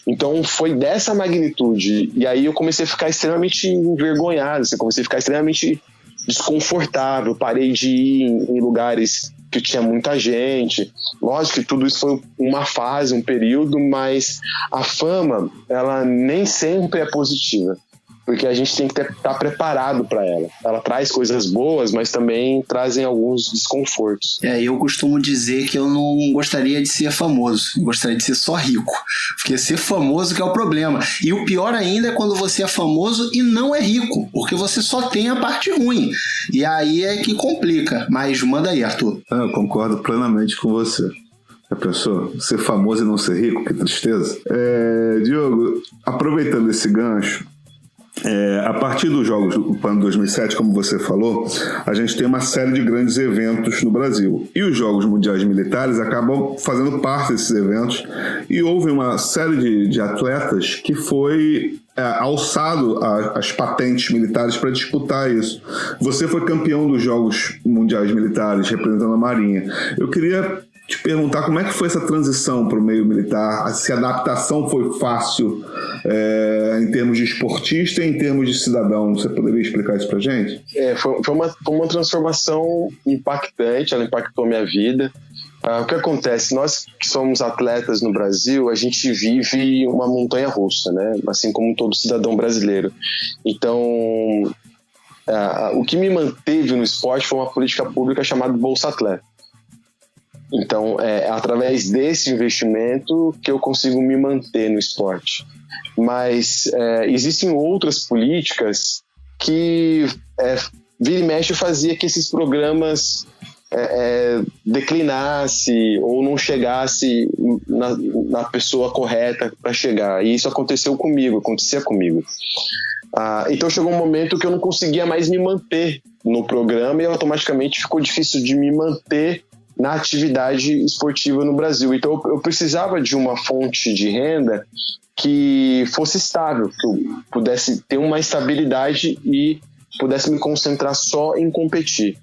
Então foi dessa magnitude, e aí eu comecei a ficar extremamente envergonhado, assim, comecei a ficar extremamente desconfortável, parei de ir em lugares que tinha muita gente. Lógico que tudo isso foi uma fase, um período, mas a fama, ela nem sempre é positiva. porque a gente tem que estar preparado para ela. Ela traz coisas boas, mas também trazem alguns desconfortos. Eu costumo dizer que eu não gostaria de ser famoso, eu gostaria de ser só rico, porque ser famoso que é o problema. E o pior ainda é quando você é famoso e não é rico, porque você só tem a parte ruim. E aí é que complica. Mas manda aí, Arthur. Eu concordo plenamente com você. A pessoa ser famoso e não ser rico, que tristeza. Diogo, aproveitando esse gancho, a partir dos Jogos do PAN 2007, como você falou, a gente tem uma série de grandes eventos no Brasil. E os Jogos Mundiais Militares acabam fazendo parte desses eventos. E houve uma série de atletas que foi alçado as patentes militares para disputar isso. Você foi campeão dos Jogos Mundiais Militares, representando a Marinha. Eu queria te perguntar como é que foi essa transição para o meio militar, se a adaptação foi fácil em termos de esportista e em termos de cidadão. Você poderia explicar isso para a gente? Foi uma transformação impactante, ela impactou minha vida. O que acontece? Nós que somos atletas no Brasil, a gente vive uma montanha-russa, né? Assim como todo cidadão brasileiro. Então, o que me manteve no esporte foi uma política pública chamada Bolsa Atleta. Então, é através desse investimento que eu consigo me manter no esporte. Mas existem outras políticas que vira e mexe fazia que esses programas declinasse ou não chegasse na pessoa correta para chegar. E isso acontecia comigo. Então chegou um momento que eu não conseguia mais me manter no programa e automaticamente ficou difícil de me manter na atividade esportiva no Brasil. Então eu precisava de uma fonte de renda que fosse estável, que eu pudesse ter uma estabilidade e pudesse me concentrar só em competir.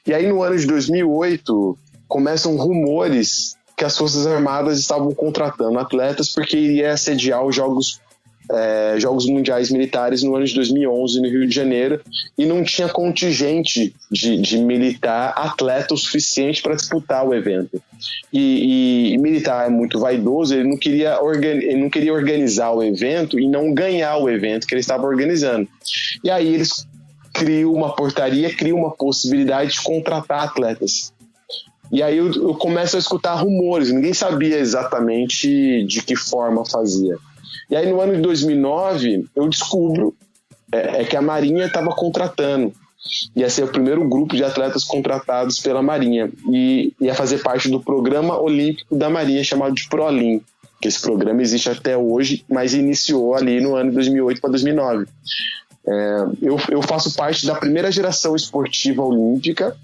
E aí no ano de 2008 começam rumores que as Forças Armadas estavam contratando atletas porque iria sediar os Jogos Mundiais Militares no ano de 2011 no Rio de Janeiro e não tinha contingente de militar atleta o suficiente para disputar o evento. E militar é muito vaidoso, ele não queria organizar o evento e não ganhar o evento que ele estava organizando. E aí eles criam uma portaria, criam uma possibilidade de contratar atletas. E aí eu começo a escutar rumores, ninguém sabia exatamente de que forma fazia. E aí no ano de 2009 eu descubro que a Marinha estava contratando. Ia ser o primeiro grupo de atletas contratados pela Marinha. E ia fazer parte do programa olímpico da Marinha, chamado de ProOlim. Que esse programa existe até hoje, mas iniciou ali no ano de 2008 para 2009. Eu faço parte da primeira geração esportiva olímpica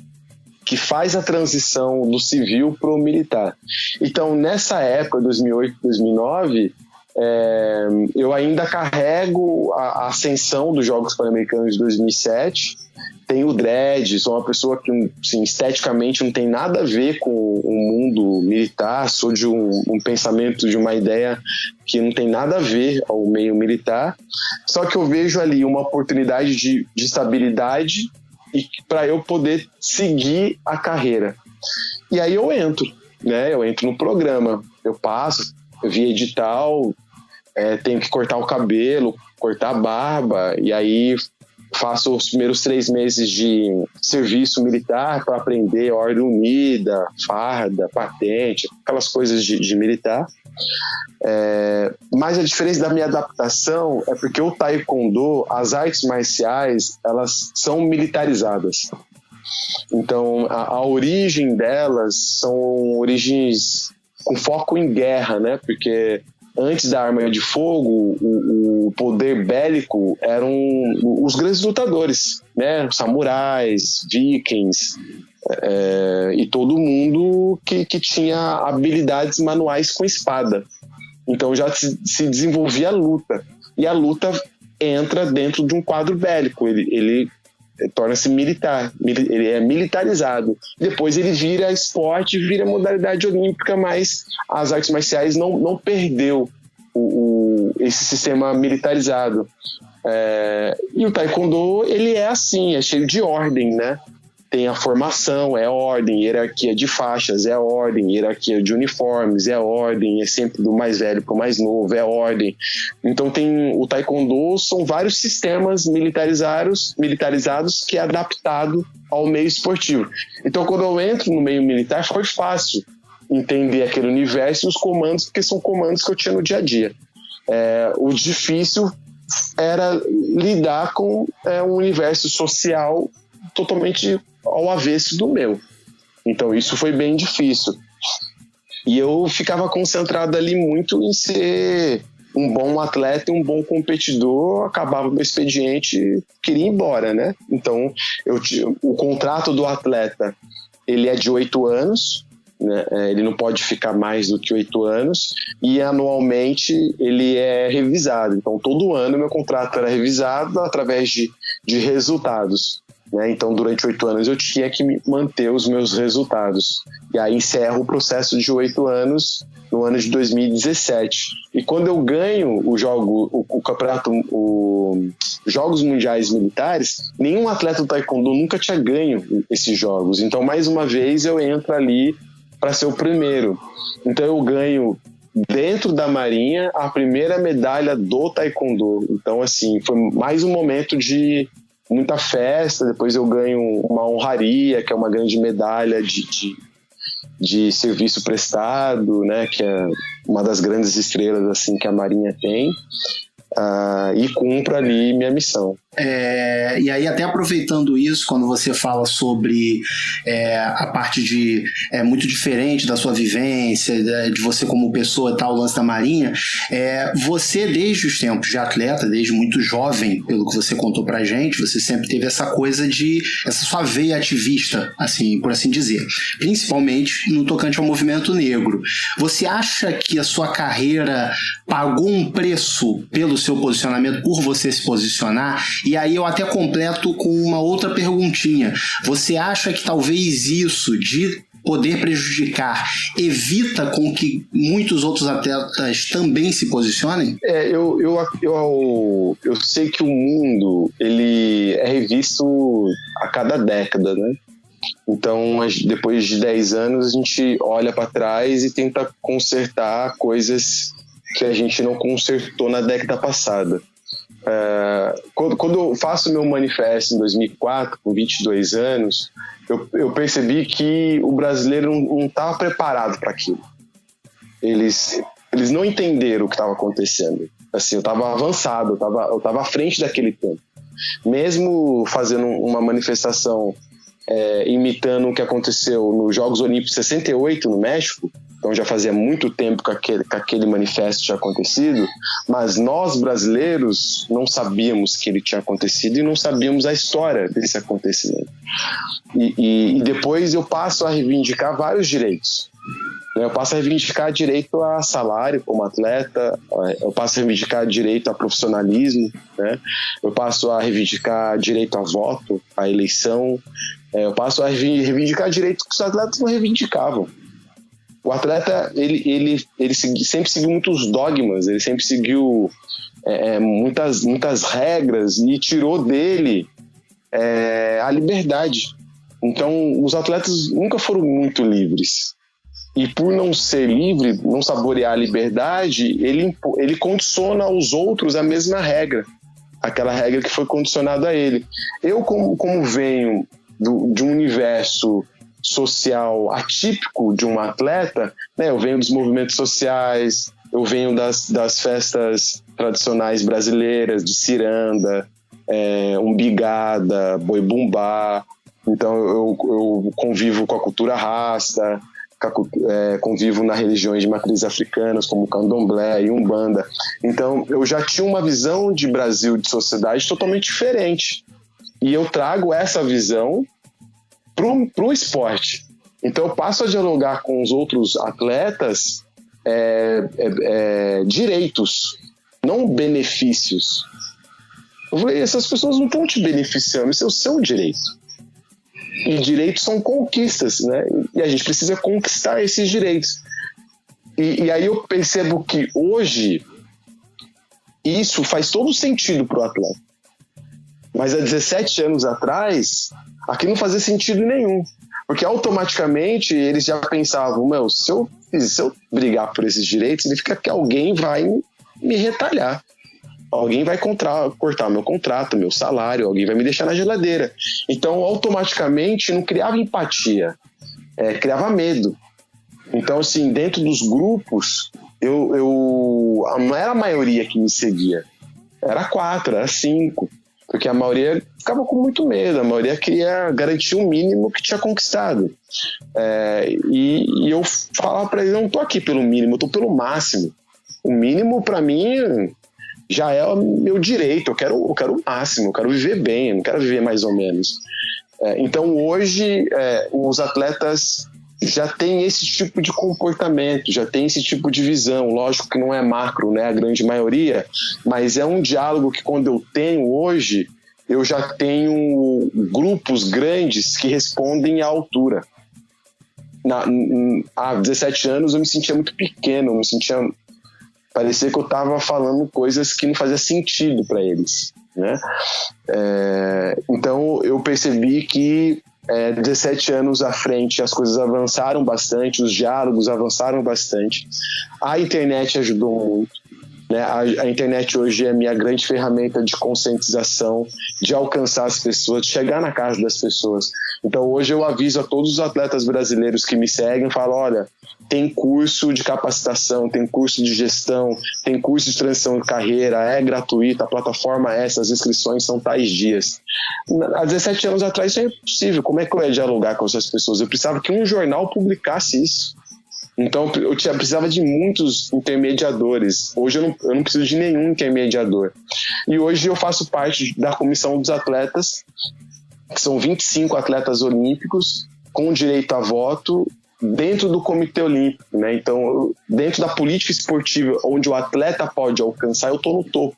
que faz a transição do civil para o militar. Então, nessa época, 2008, 2009... eu ainda carrego a ascensão dos Jogos Pan-Americanos de 2007. Tenho o dread, sou uma pessoa que assim, esteticamente não tem nada a ver com o mundo militar, sou de um pensamento, de uma ideia que não tem nada a ver ao meio militar, só que eu vejo ali uma oportunidade de estabilidade e para eu poder seguir a carreira. E aí eu entro no programa, eu passo via edital, tenho que cortar o cabelo, cortar a barba, e aí faço os primeiros 3 meses de serviço militar para aprender ordem unida, farda, patente, aquelas coisas de militar. Mas a diferença da minha adaptação é porque o taekwondo, as artes marciais, elas são militarizadas. Então a origem delas são origens com foco em guerra, né? Porque antes da arma de fogo, o poder bélico eram os grandes lutadores, né? Samurais, vikings, e todo mundo que tinha habilidades manuais com espada. Então já se desenvolvia a luta. E a luta entra dentro de um quadro bélico. Ele torna-se militar, ele é militarizado. Depois ele vira esporte, vira modalidade olímpica, mas as artes marciais não perdeu esse sistema militarizado. E o taekwondo, ele é assim, é cheio de ordem, né? tem a formação, é ordem, hierarquia de faixas, é ordem, hierarquia de uniformes, é ordem, é sempre do mais velho para o mais novo, é ordem. Então tem o taekwondo, são vários sistemas militarizados que é adaptado ao meio esportivo. Então quando eu entro no meio militar foi fácil entender aquele universo e os comandos, porque são comandos que eu tinha no dia a dia. O difícil era lidar com um universo social totalmente ao avesso do meu. Então isso foi bem difícil. E eu ficava concentrado ali muito em ser um bom atleta e um bom competidor. Acabava meu expediente, queria ir embora, né? Então o contrato do atleta ele é de 8 anos, né? Ele não pode ficar mais do que 8 anos e anualmente ele é revisado. Então todo ano meu contrato era revisado através de resultados, né? Então durante 8 anos eu tinha que manter os meus resultados e aí encerro o processo de 8 anos no ano de 2017. E quando eu ganho o campeonato, Jogos Mundiais Militares, nenhum atleta do taekwondo nunca tinha ganho esses jogos. Então mais uma vez eu entro ali para ser o primeiro. Então eu ganho dentro da Marinha a primeira medalha do taekwondo. Então assim, foi mais um momento de muita festa. Depois eu ganho uma honraria, que é uma grande medalha de serviço prestado, né, que é uma das grandes estrelas assim que a Marinha tem. E cumpro ali minha missão. E aí, até aproveitando isso, quando você fala sobre a parte de muito diferente da sua vivência, de você como pessoa e tal, o lance da Marinha, você desde os tempos de atleta, desde muito jovem, pelo que você contou pra gente, você sempre teve essa coisa essa sua veia ativista, assim, por assim dizer, principalmente no tocante ao movimento negro. Você acha que a sua carreira pagou um preço pelo seu posicionamento, por você se posicionar? E aí eu até completo com uma outra perguntinha. Você acha que talvez isso de poder prejudicar evita com que muitos outros atletas também se posicionem? Eu sei que o mundo ele é revisto a cada década, né? Então, depois de 10 anos, a gente olha para trás e tenta consertar coisas que a gente não consertou na década passada. Quando eu faço meu manifesto em 2004, com 22 anos, eu percebi que o brasileiro não estava preparado para aquilo. Eles não entenderam o que estava acontecendo. Assim, eu estava avançado, eu estava à frente daquele tempo. Mesmo fazendo uma manifestação imitando o que aconteceu nos Jogos Olímpicos 68 no México, então já fazia muito tempo que aquele manifesto tinha acontecido, mas nós brasileiros não sabíamos que ele tinha acontecido e não sabíamos a história desse acontecimento. E depois eu passo a reivindicar vários direitos. Eu passo a reivindicar direito a salário como atleta, eu passo a reivindicar direito a profissionalismo, né? Eu passo a reivindicar direito a voto, a eleição, eu passo a reivindicar direitos que os atletas não reivindicavam. O atleta, ele sempre seguiu muitos dogmas, ele sempre seguiu muitas regras e tirou dele a liberdade. Então, os atletas nunca foram muito livres. E por não ser livre, não saborear a liberdade, ele condiciona aos outros a mesma regra, aquela regra que foi condicionada a ele. Eu, como venho de um universo social atípico de um atleta, né, eu venho dos movimentos sociais, eu venho das festas tradicionais brasileiras, de ciranda, umbigada, boi bumbá. Então eu convivo com a cultura rasta, convivo nas religiões de matriz africanas como candomblé e umbanda. Então eu já tinha uma visão de Brasil, de sociedade totalmente diferente, e eu trago essa visão pro esporte. Então eu passo a dialogar com os outros atletas direitos, não benefícios. Eu falei, essas pessoas não estão te beneficiando, esse é o seu direito. E direitos são conquistas, né? E a gente precisa conquistar esses direitos. E aí eu percebo que hoje isso faz todo sentido para o atleta. Mas há 17 anos atrás, Aqui não fazia sentido nenhum, porque automaticamente eles já pensavam, se eu brigar por esses direitos, significa que alguém vai me retalhar. Alguém vai cortar meu contrato, meu salário, alguém vai me deixar na geladeira. Então, automaticamente, não criava empatia, criava medo. Então, assim, dentro dos grupos, não era a maioria que me seguia. Era 4, era 5. Porque a maioria ficava com muito medo, a maioria queria garantir o mínimo que tinha conquistado. E eu falava para eles, eu não estou aqui pelo mínimo, eu estou pelo máximo. O mínimo, para mim, já é o meu direito, eu quero o máximo, eu quero viver bem, eu não quero viver mais ou menos. Então, hoje, os atletas já têm esse tipo de comportamento, já têm esse tipo de visão. Lógico que não é macro, né, a grande maioria, mas é um diálogo que, quando eu tenho hoje, eu já tenho grupos grandes que respondem à altura. Há 17 anos eu me sentia muito pequeno, parecia que eu estava falando coisas que não faziam sentido para eles, né? Então eu percebi que 17 anos à frente as coisas avançaram bastante, os diálogos avançaram bastante, a internet ajudou muito, né? A internet hoje é a minha grande ferramenta de conscientização, de alcançar as pessoas, de chegar na casa das pessoas. Então hoje eu aviso a todos os atletas brasileiros que me seguem, falo, olha, tem curso de capacitação, tem curso de gestão, tem curso de transição de carreira, é gratuito, a plataforma é essa, as inscrições são tais dias. Há 17 anos atrás isso é impossível, como é que eu ia dialogar com essas pessoas? Eu precisava que um jornal publicasse isso. Então eu precisava de muitos intermediadores. Hoje eu não preciso de nenhum intermediador. E hoje eu faço parte da comissão dos atletas, que são 25 atletas olímpicos com direito a voto dentro do Comitê Olímpico, né? Então, dentro da política esportiva, onde o atleta pode alcançar, eu estou no topo.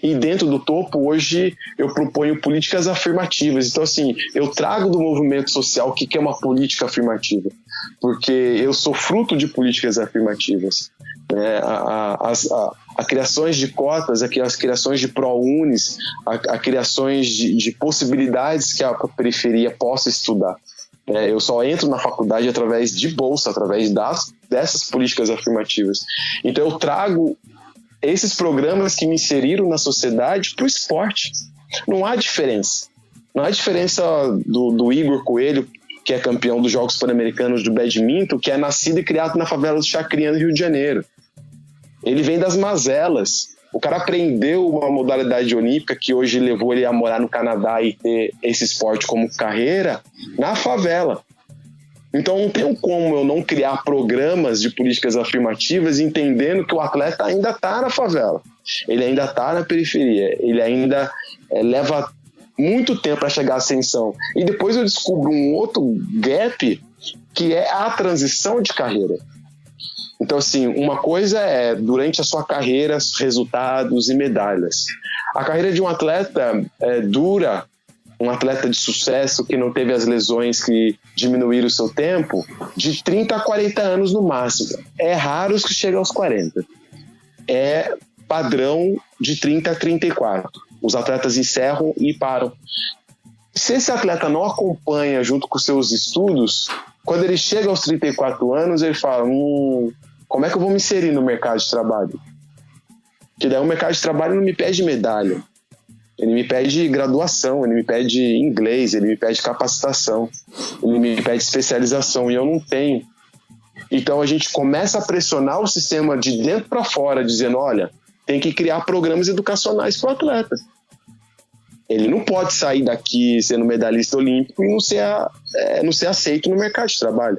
E dentro do topo, hoje, eu proponho políticas afirmativas. Então, assim, eu trago do movimento social o que é uma política afirmativa, porque eu sou fruto de políticas afirmativas, né? A criações de cotas, as criações de ProUnis, a criações de possibilidades que a periferia possa estudar. Eu só entro na faculdade através de bolsa, através dessas políticas afirmativas. Então eu trago esses programas que me inseriram na sociedade para o esporte. Não há diferença. Não há diferença do Igor Coelho, que é campeão dos Jogos Pan-Americanos do badminton, que é nascido e criado na favela do Chacrinha, no Rio de Janeiro. Ele vem das mazelas. O cara aprendeu uma modalidade olímpica que hoje levou ele a morar no Canadá e ter esse esporte como carreira na favela. Então não tem como eu não criar programas de políticas afirmativas entendendo que o atleta ainda está na favela, ele ainda está na periferia, ele ainda leva muito tempo para chegar à ascensão. E depois eu descubro um outro gap, que é a transição de carreira. Então, assim, uma coisa é durante a sua carreira, resultados e medalhas. A carreira de um atleta dura, um atleta de sucesso que não teve as lesões que diminuíram o seu tempo, de 30 a 40 anos no máximo. É raro os que chegam aos 40. É padrão de 30 a 34. Os atletas encerram e param. Se esse atleta não acompanha junto com seus estudos, quando ele chega aos 34 anos, ele fala, como é que eu vou me inserir no mercado de trabalho? Porque daí o mercado de trabalho não me pede medalha. Ele me pede graduação, ele me pede inglês, ele me pede capacitação, ele me pede especialização, e eu não tenho. Então a gente começa a pressionar o sistema de dentro para fora, dizendo, olha, tem que criar programas educacionais para o atleta. Ele não pode sair daqui sendo medalhista olímpico e não ser aceito no mercado de trabalho.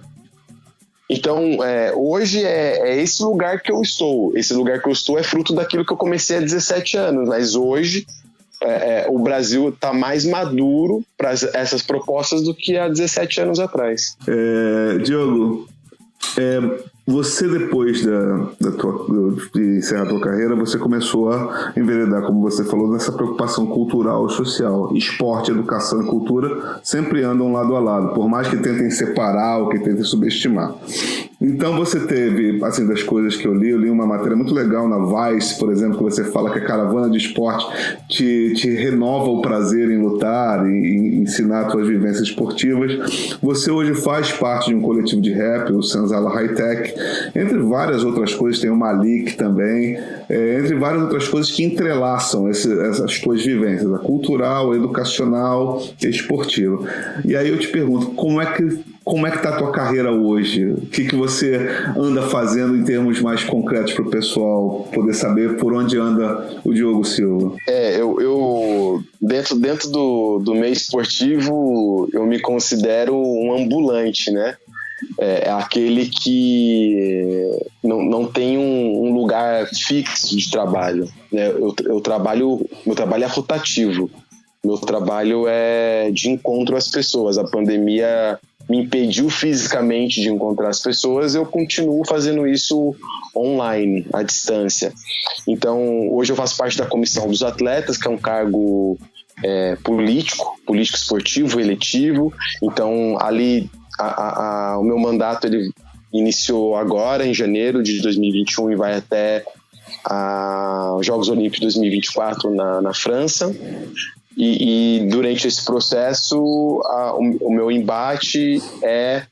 Então, hoje é esse lugar que eu estou. Esse lugar que eu estou é fruto daquilo que eu comecei há 17 anos, mas hoje o Brasil está mais maduro para essas propostas do que há 17 anos atrás. Diogo, você depois de encerrar a tua carreira, você começou a enveredar, como você falou, nessa preocupação cultural e social. Esporte, educação e cultura sempre andam lado a lado, por mais que tentem separar ou que tentem subestimar. Então você teve, assim, das coisas que eu li uma matéria muito legal na Vice, por exemplo, que você fala que a caravana de esporte te renova o prazer em lutar, em ensinar suas vivências esportivas. Você hoje faz parte de um coletivo de rap, o Senzala High Tech, entre várias outras coisas, tem o Malik também, entre várias outras coisas que entrelaçam essas tuas vivências, a cultural, a educacional e a esportiva. E aí eu te pergunto, como é que tá a tua carreira hoje? O que você anda fazendo em termos mais concretos para o pessoal poder saber por onde anda o Diogo Silva? Eu dentro do meio esportivo, eu me considero um ambulante, né? Aquele que não tem um lugar fixo de trabalho, né? Meu trabalho é rotativo. Meu trabalho é de encontro às pessoas. A pandemia me impediu fisicamente de encontrar as pessoas, eu continuo fazendo isso online, à distância. Então, hoje eu faço parte da comissão dos atletas, que é um cargo político esportivo, eletivo. Então, ali, o meu mandato ele iniciou agora, em janeiro de 2021, e vai até os Jogos Olímpicos de 2024 na França. E durante esse processo, o meu embate é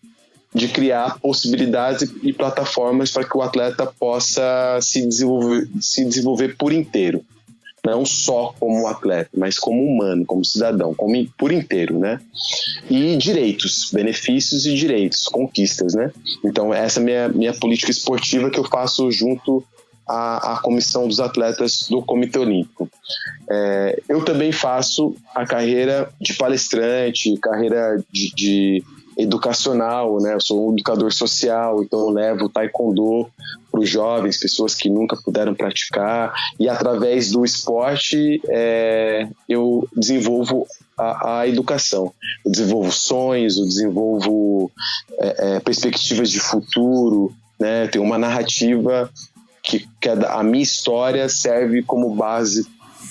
de criar possibilidades e plataformas para que o atleta possa se desenvolver por inteiro. Não só como atleta, mas como humano, como cidadão, por inteiro, né? E direitos, benefícios e direitos, conquistas, né? Então essa é minha política esportiva que eu faço junto à comissão dos atletas do Comitê Olímpico. Eu também faço a carreira de palestrante, carreira de educacional, né? Eu sou um educador social, então eu levo o taekwondo para os jovens, pessoas que nunca puderam praticar, e através do esporte eu desenvolvo a educação. Eu desenvolvo sonhos, eu desenvolvo perspectivas de futuro, né? Tem uma narrativa que a minha história serve como base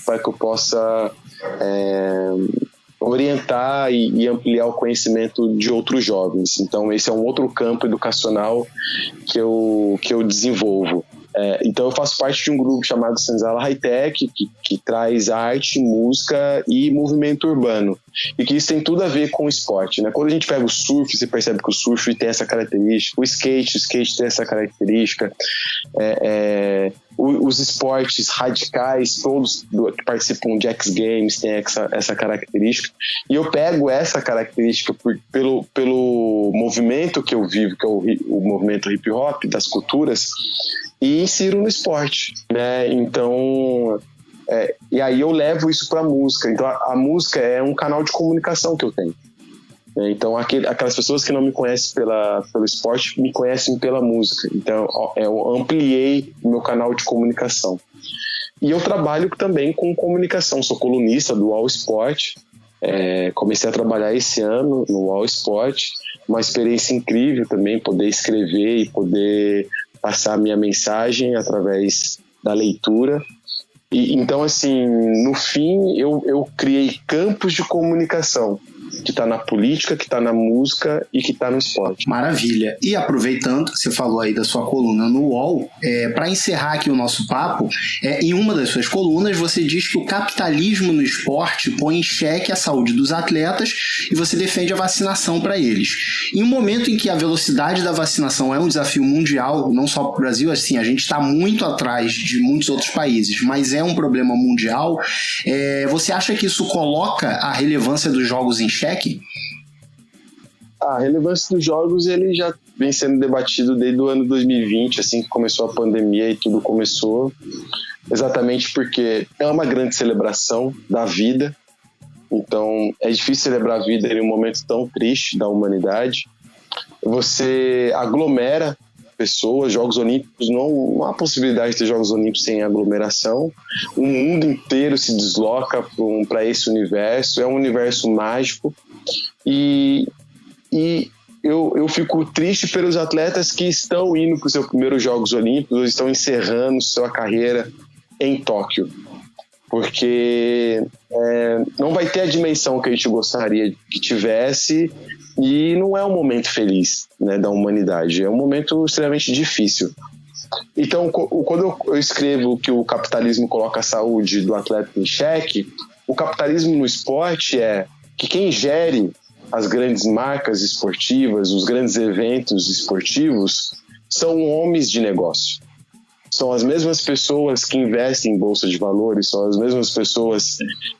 para que eu possa orientar e ampliar o conhecimento de outros jovens. Então esse é um outro campo educacional que eu desenvolvo. Então eu faço parte de um grupo chamado Senzala High Tech, que traz arte, música e movimento urbano, e que isso tem tudo a ver com o esporte, né? Quando a gente pega o surf, você percebe que o surf tem essa característica, o skate tem essa característica, os esportes radicais, todos que participam de X Games têm essa característica, e eu pego essa característica pelo movimento que eu vivo, que é o movimento hip hop, das culturas, e insiro no esporte, né? Então, e aí eu levo isso para a música. Então a música é um canal de comunicação que eu tenho. Então aquelas pessoas que não me conhecem pelo esporte me conhecem pela música. Então eu ampliei o meu canal de comunicação. E eu trabalho também com comunicação. Sou colunista do All Sport. Comecei a trabalhar esse ano no All Sport. Uma experiência incrível também, poder escrever e poder passar a minha mensagem através da leitura. E então, assim, no fim, eu criei campos de comunicação, que está na política, que está na música e que está no esporte. Maravilha. E aproveitando que você falou aí da sua coluna no UOL, para encerrar aqui o nosso papo, em uma das suas colunas você diz que o capitalismo no esporte põe em xeque a saúde dos atletas e você defende a vacinação para eles. Em um momento em que a velocidade da vacinação é um desafio mundial, não só para o Brasil, assim, a gente está muito atrás de muitos outros países, mas é um problema mundial, você acha que isso coloca a relevância dos jogos em xeque? A relevância dos jogos ele já vem sendo debatido desde o ano 2020, assim que começou a pandemia e tudo começou, exatamente porque é uma grande celebração da vida. Então é difícil celebrar a vida em um momento tão triste da humanidade. Você aglomera pessoas, Jogos Olímpicos, não há possibilidade de ter Jogos Olímpicos sem aglomeração. O mundo inteiro se desloca para esse universo, é um universo mágico, e eu fico triste pelos atletas que estão indo para os seus primeiros Jogos Olímpicos, ou estão encerrando sua carreira em Tóquio, porque não vai ter a dimensão que a gente gostaria que tivesse, e não é um momento feliz, né, da humanidade, é um momento extremamente difícil. Então, quando eu escrevo que o capitalismo coloca a saúde do atleta em xeque, o capitalismo no esporte é que quem gere as grandes marcas esportivas, os grandes eventos esportivos, são homens de negócio. São as mesmas pessoas que investem em bolsa de valores, são as mesmas pessoas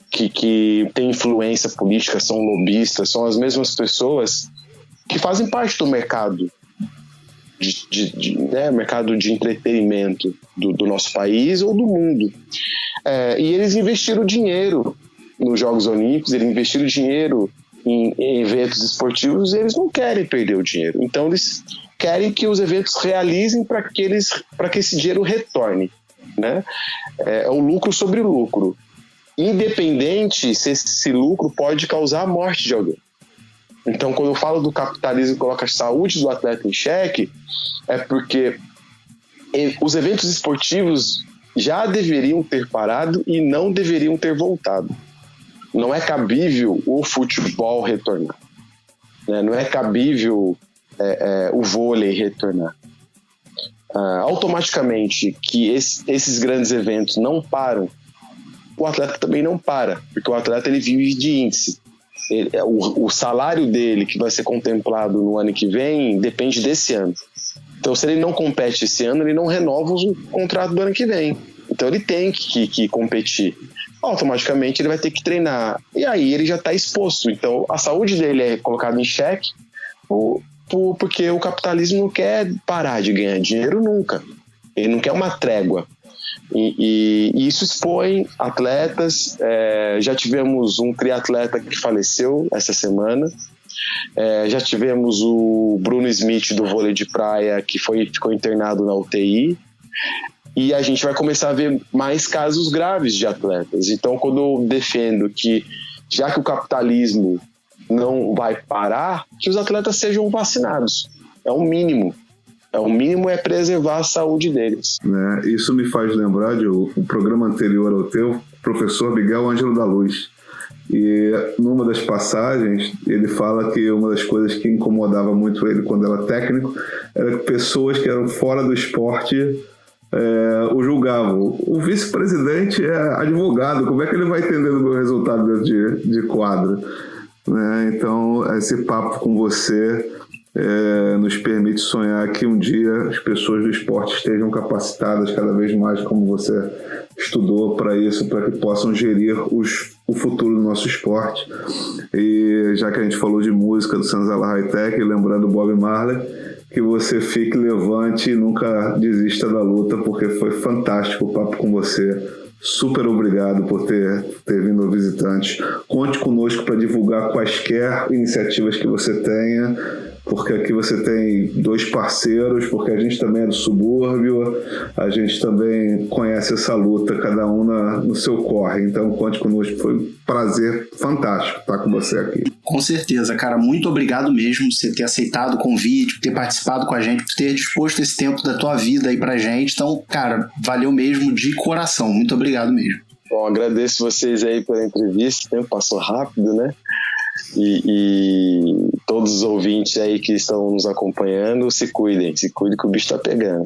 que têm influência política, são lobistas, são as mesmas pessoas que fazem parte do mercado mercado de entretenimento do nosso país ou do mundo. E eles investiram dinheiro nos Jogos Olímpicos, eles investiram dinheiro em eventos esportivos, e eles não querem perder o dinheiro. Então eles querem que os eventos realizem para que esse dinheiro retorne, né? É o lucro sobre o lucro, independente se esse lucro pode causar a morte de alguém. Então, quando eu falo do capitalismo que coloca a saúde do atleta em xeque, é porque os eventos esportivos já deveriam ter parado e não deveriam ter voltado. Não é cabível o futebol retornar, né? Não é cabível o vôlei retornar. Automaticamente que esses grandes eventos não param, o atleta também não para, porque o atleta ele vive de índice. O salário dele, que vai ser contemplado no ano que vem, depende desse ano. Então, se ele não compete esse ano, ele não renova o contrato do ano que vem. Então, ele tem que competir. Automaticamente, ele vai ter que treinar. E aí, ele já está exposto. Então, a saúde dele é colocada em xeque porque o capitalismo não quer parar de ganhar dinheiro nunca. Ele não quer uma trégua. E isso expõe atletas. Já tivemos um triatleta que faleceu essa semana. Já tivemos o Bruno Smith do vôlei de praia que ficou internado na UTI. E a gente vai começar a ver mais casos graves de atletas. Então, quando eu defendo que, já que o capitalismo não vai parar, que os atletas sejam vacinados. É o mínimo. O mínimo é preservar a saúde deles. Isso me faz lembrar de o programa anterior ao teu, o professor Miguel Ângelo da Luz. E numa das passagens, ele fala que uma das coisas que incomodava muito ele quando era técnico era que pessoas que eram fora do esporte o julgavam. O vice-presidente é advogado, como é que ele vai entender o meu resultado dentro de quadro? Então, esse papo com você nos permite sonhar que um dia as pessoas do esporte estejam capacitadas cada vez mais, como você estudou para isso, para que possam gerir o futuro do nosso esporte. E já que a gente falou de música do Senzala Hightech, lembrando Bob Marley, que você fique levante e nunca desista da luta, porque foi fantástico o papo com você. Super obrigado por ter vindo ao Visitantes. Conte conosco para divulgar quaisquer iniciativas que você tenha, porque aqui você tem 2 parceiros, porque a gente também é do subúrbio, a gente também conhece essa luta, cada um no seu corre. Então conte conosco, foi um prazer fantástico estar com você aqui. Com certeza, cara, muito obrigado mesmo por você ter aceitado o convite, por ter participado com a gente, por ter disposto esse tempo da tua vida aí pra gente. Então, cara, valeu mesmo de coração, muito obrigado mesmo. Bom, agradeço vocês aí pela entrevista, o tempo passou rápido, né? E todos os ouvintes aí que estão nos acompanhando, se cuidem que o bicho tá pegando.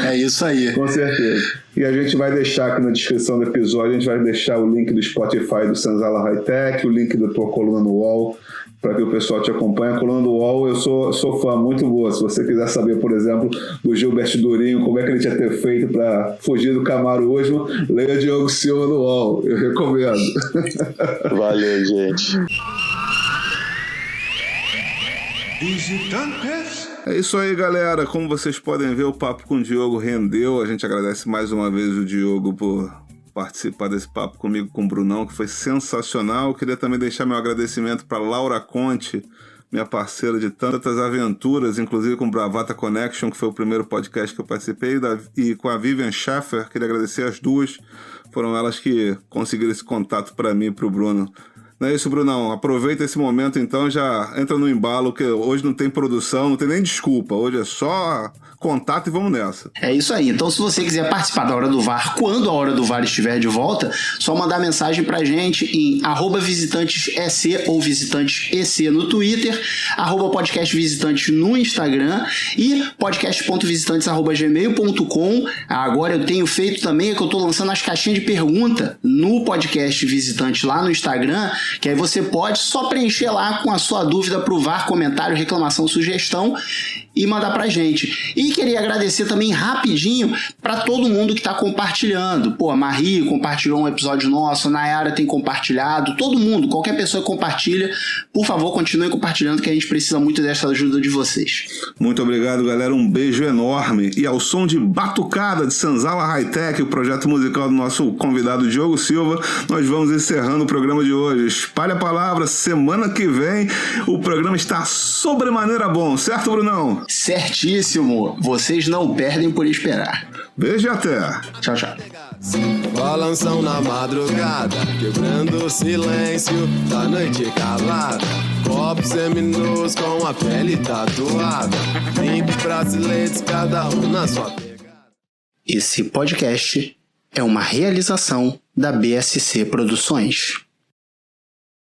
É isso aí. Com certeza. E a gente vai deixar aqui na descrição do episódio, a gente vai deixar o link do Spotify do Senzala Hightech, o link da tua coluna no UOL, para que o pessoal te acompanhe. A coluna do UOL, eu sou fã, muito boa. Se você quiser saber, por exemplo, do Gilberto Durinho, como é que ele tinha ter feito para fugir do camarojo, leia Diogo Silva no UOL. Eu recomendo. Valeu, gente. Visitantes. É isso aí, galera. Como vocês podem ver, o papo com o Diogo rendeu. A gente agradece mais uma vez o Diogo por participar desse papo comigo, com o Brunão, que foi sensacional. Queria também deixar meu agradecimento para Laura Conte, minha parceira de tantas aventuras, inclusive com o Bravata Connection, que foi o primeiro podcast que eu participei, e com a Vivian Schaffer. Queria agradecer as duas. Foram elas que conseguiram esse contato para mim e para o Bruno Não é isso, Brunão? Aproveita esse momento, então, já entra no embalo, que hoje não tem produção, não tem nem desculpa. Hoje é só contato e vamos nessa. É isso aí. Então, se você quiser participar da Hora do VAR, quando a Hora do VAR estiver de volta, só mandar mensagem pra gente em @visitantesec ou visitantesec no Twitter, @podcastvisitantes no Instagram e podcast.visitantes@gmail.com. Agora eu tenho feito também que eu tô lançando as caixinhas de pergunta no podcast Visitante lá no Instagram, que aí você pode só preencher lá com a sua dúvida pro VAR, comentário, reclamação, sugestão e mandar pra gente. E queria agradecer também rapidinho pra todo mundo que tá compartilhando. Pô, a Marie compartilhou um episódio nosso, a Nayara tem compartilhado, todo mundo, qualquer pessoa que compartilha, por favor, continue compartilhando, que a gente precisa muito dessa ajuda de vocês. Muito obrigado, galera, um beijo enorme. E ao som de Batucada de Senzala Hightech, o projeto musical do nosso convidado Diogo Silva, nós vamos encerrando o programa de hoje. Espalhe a palavra, semana que vem o programa está sobremaneira bom, certo, Brunão? Certíssimo, vocês não perdem por esperar. Beijo e até. Tchau, tchau. Balanção na madrugada, quebrando o silêncio da noite calada. Copos seminus com a pele tatuada, 20 brasileiros, cada um na sua pegada. Esse podcast é uma realização da BSC Produções.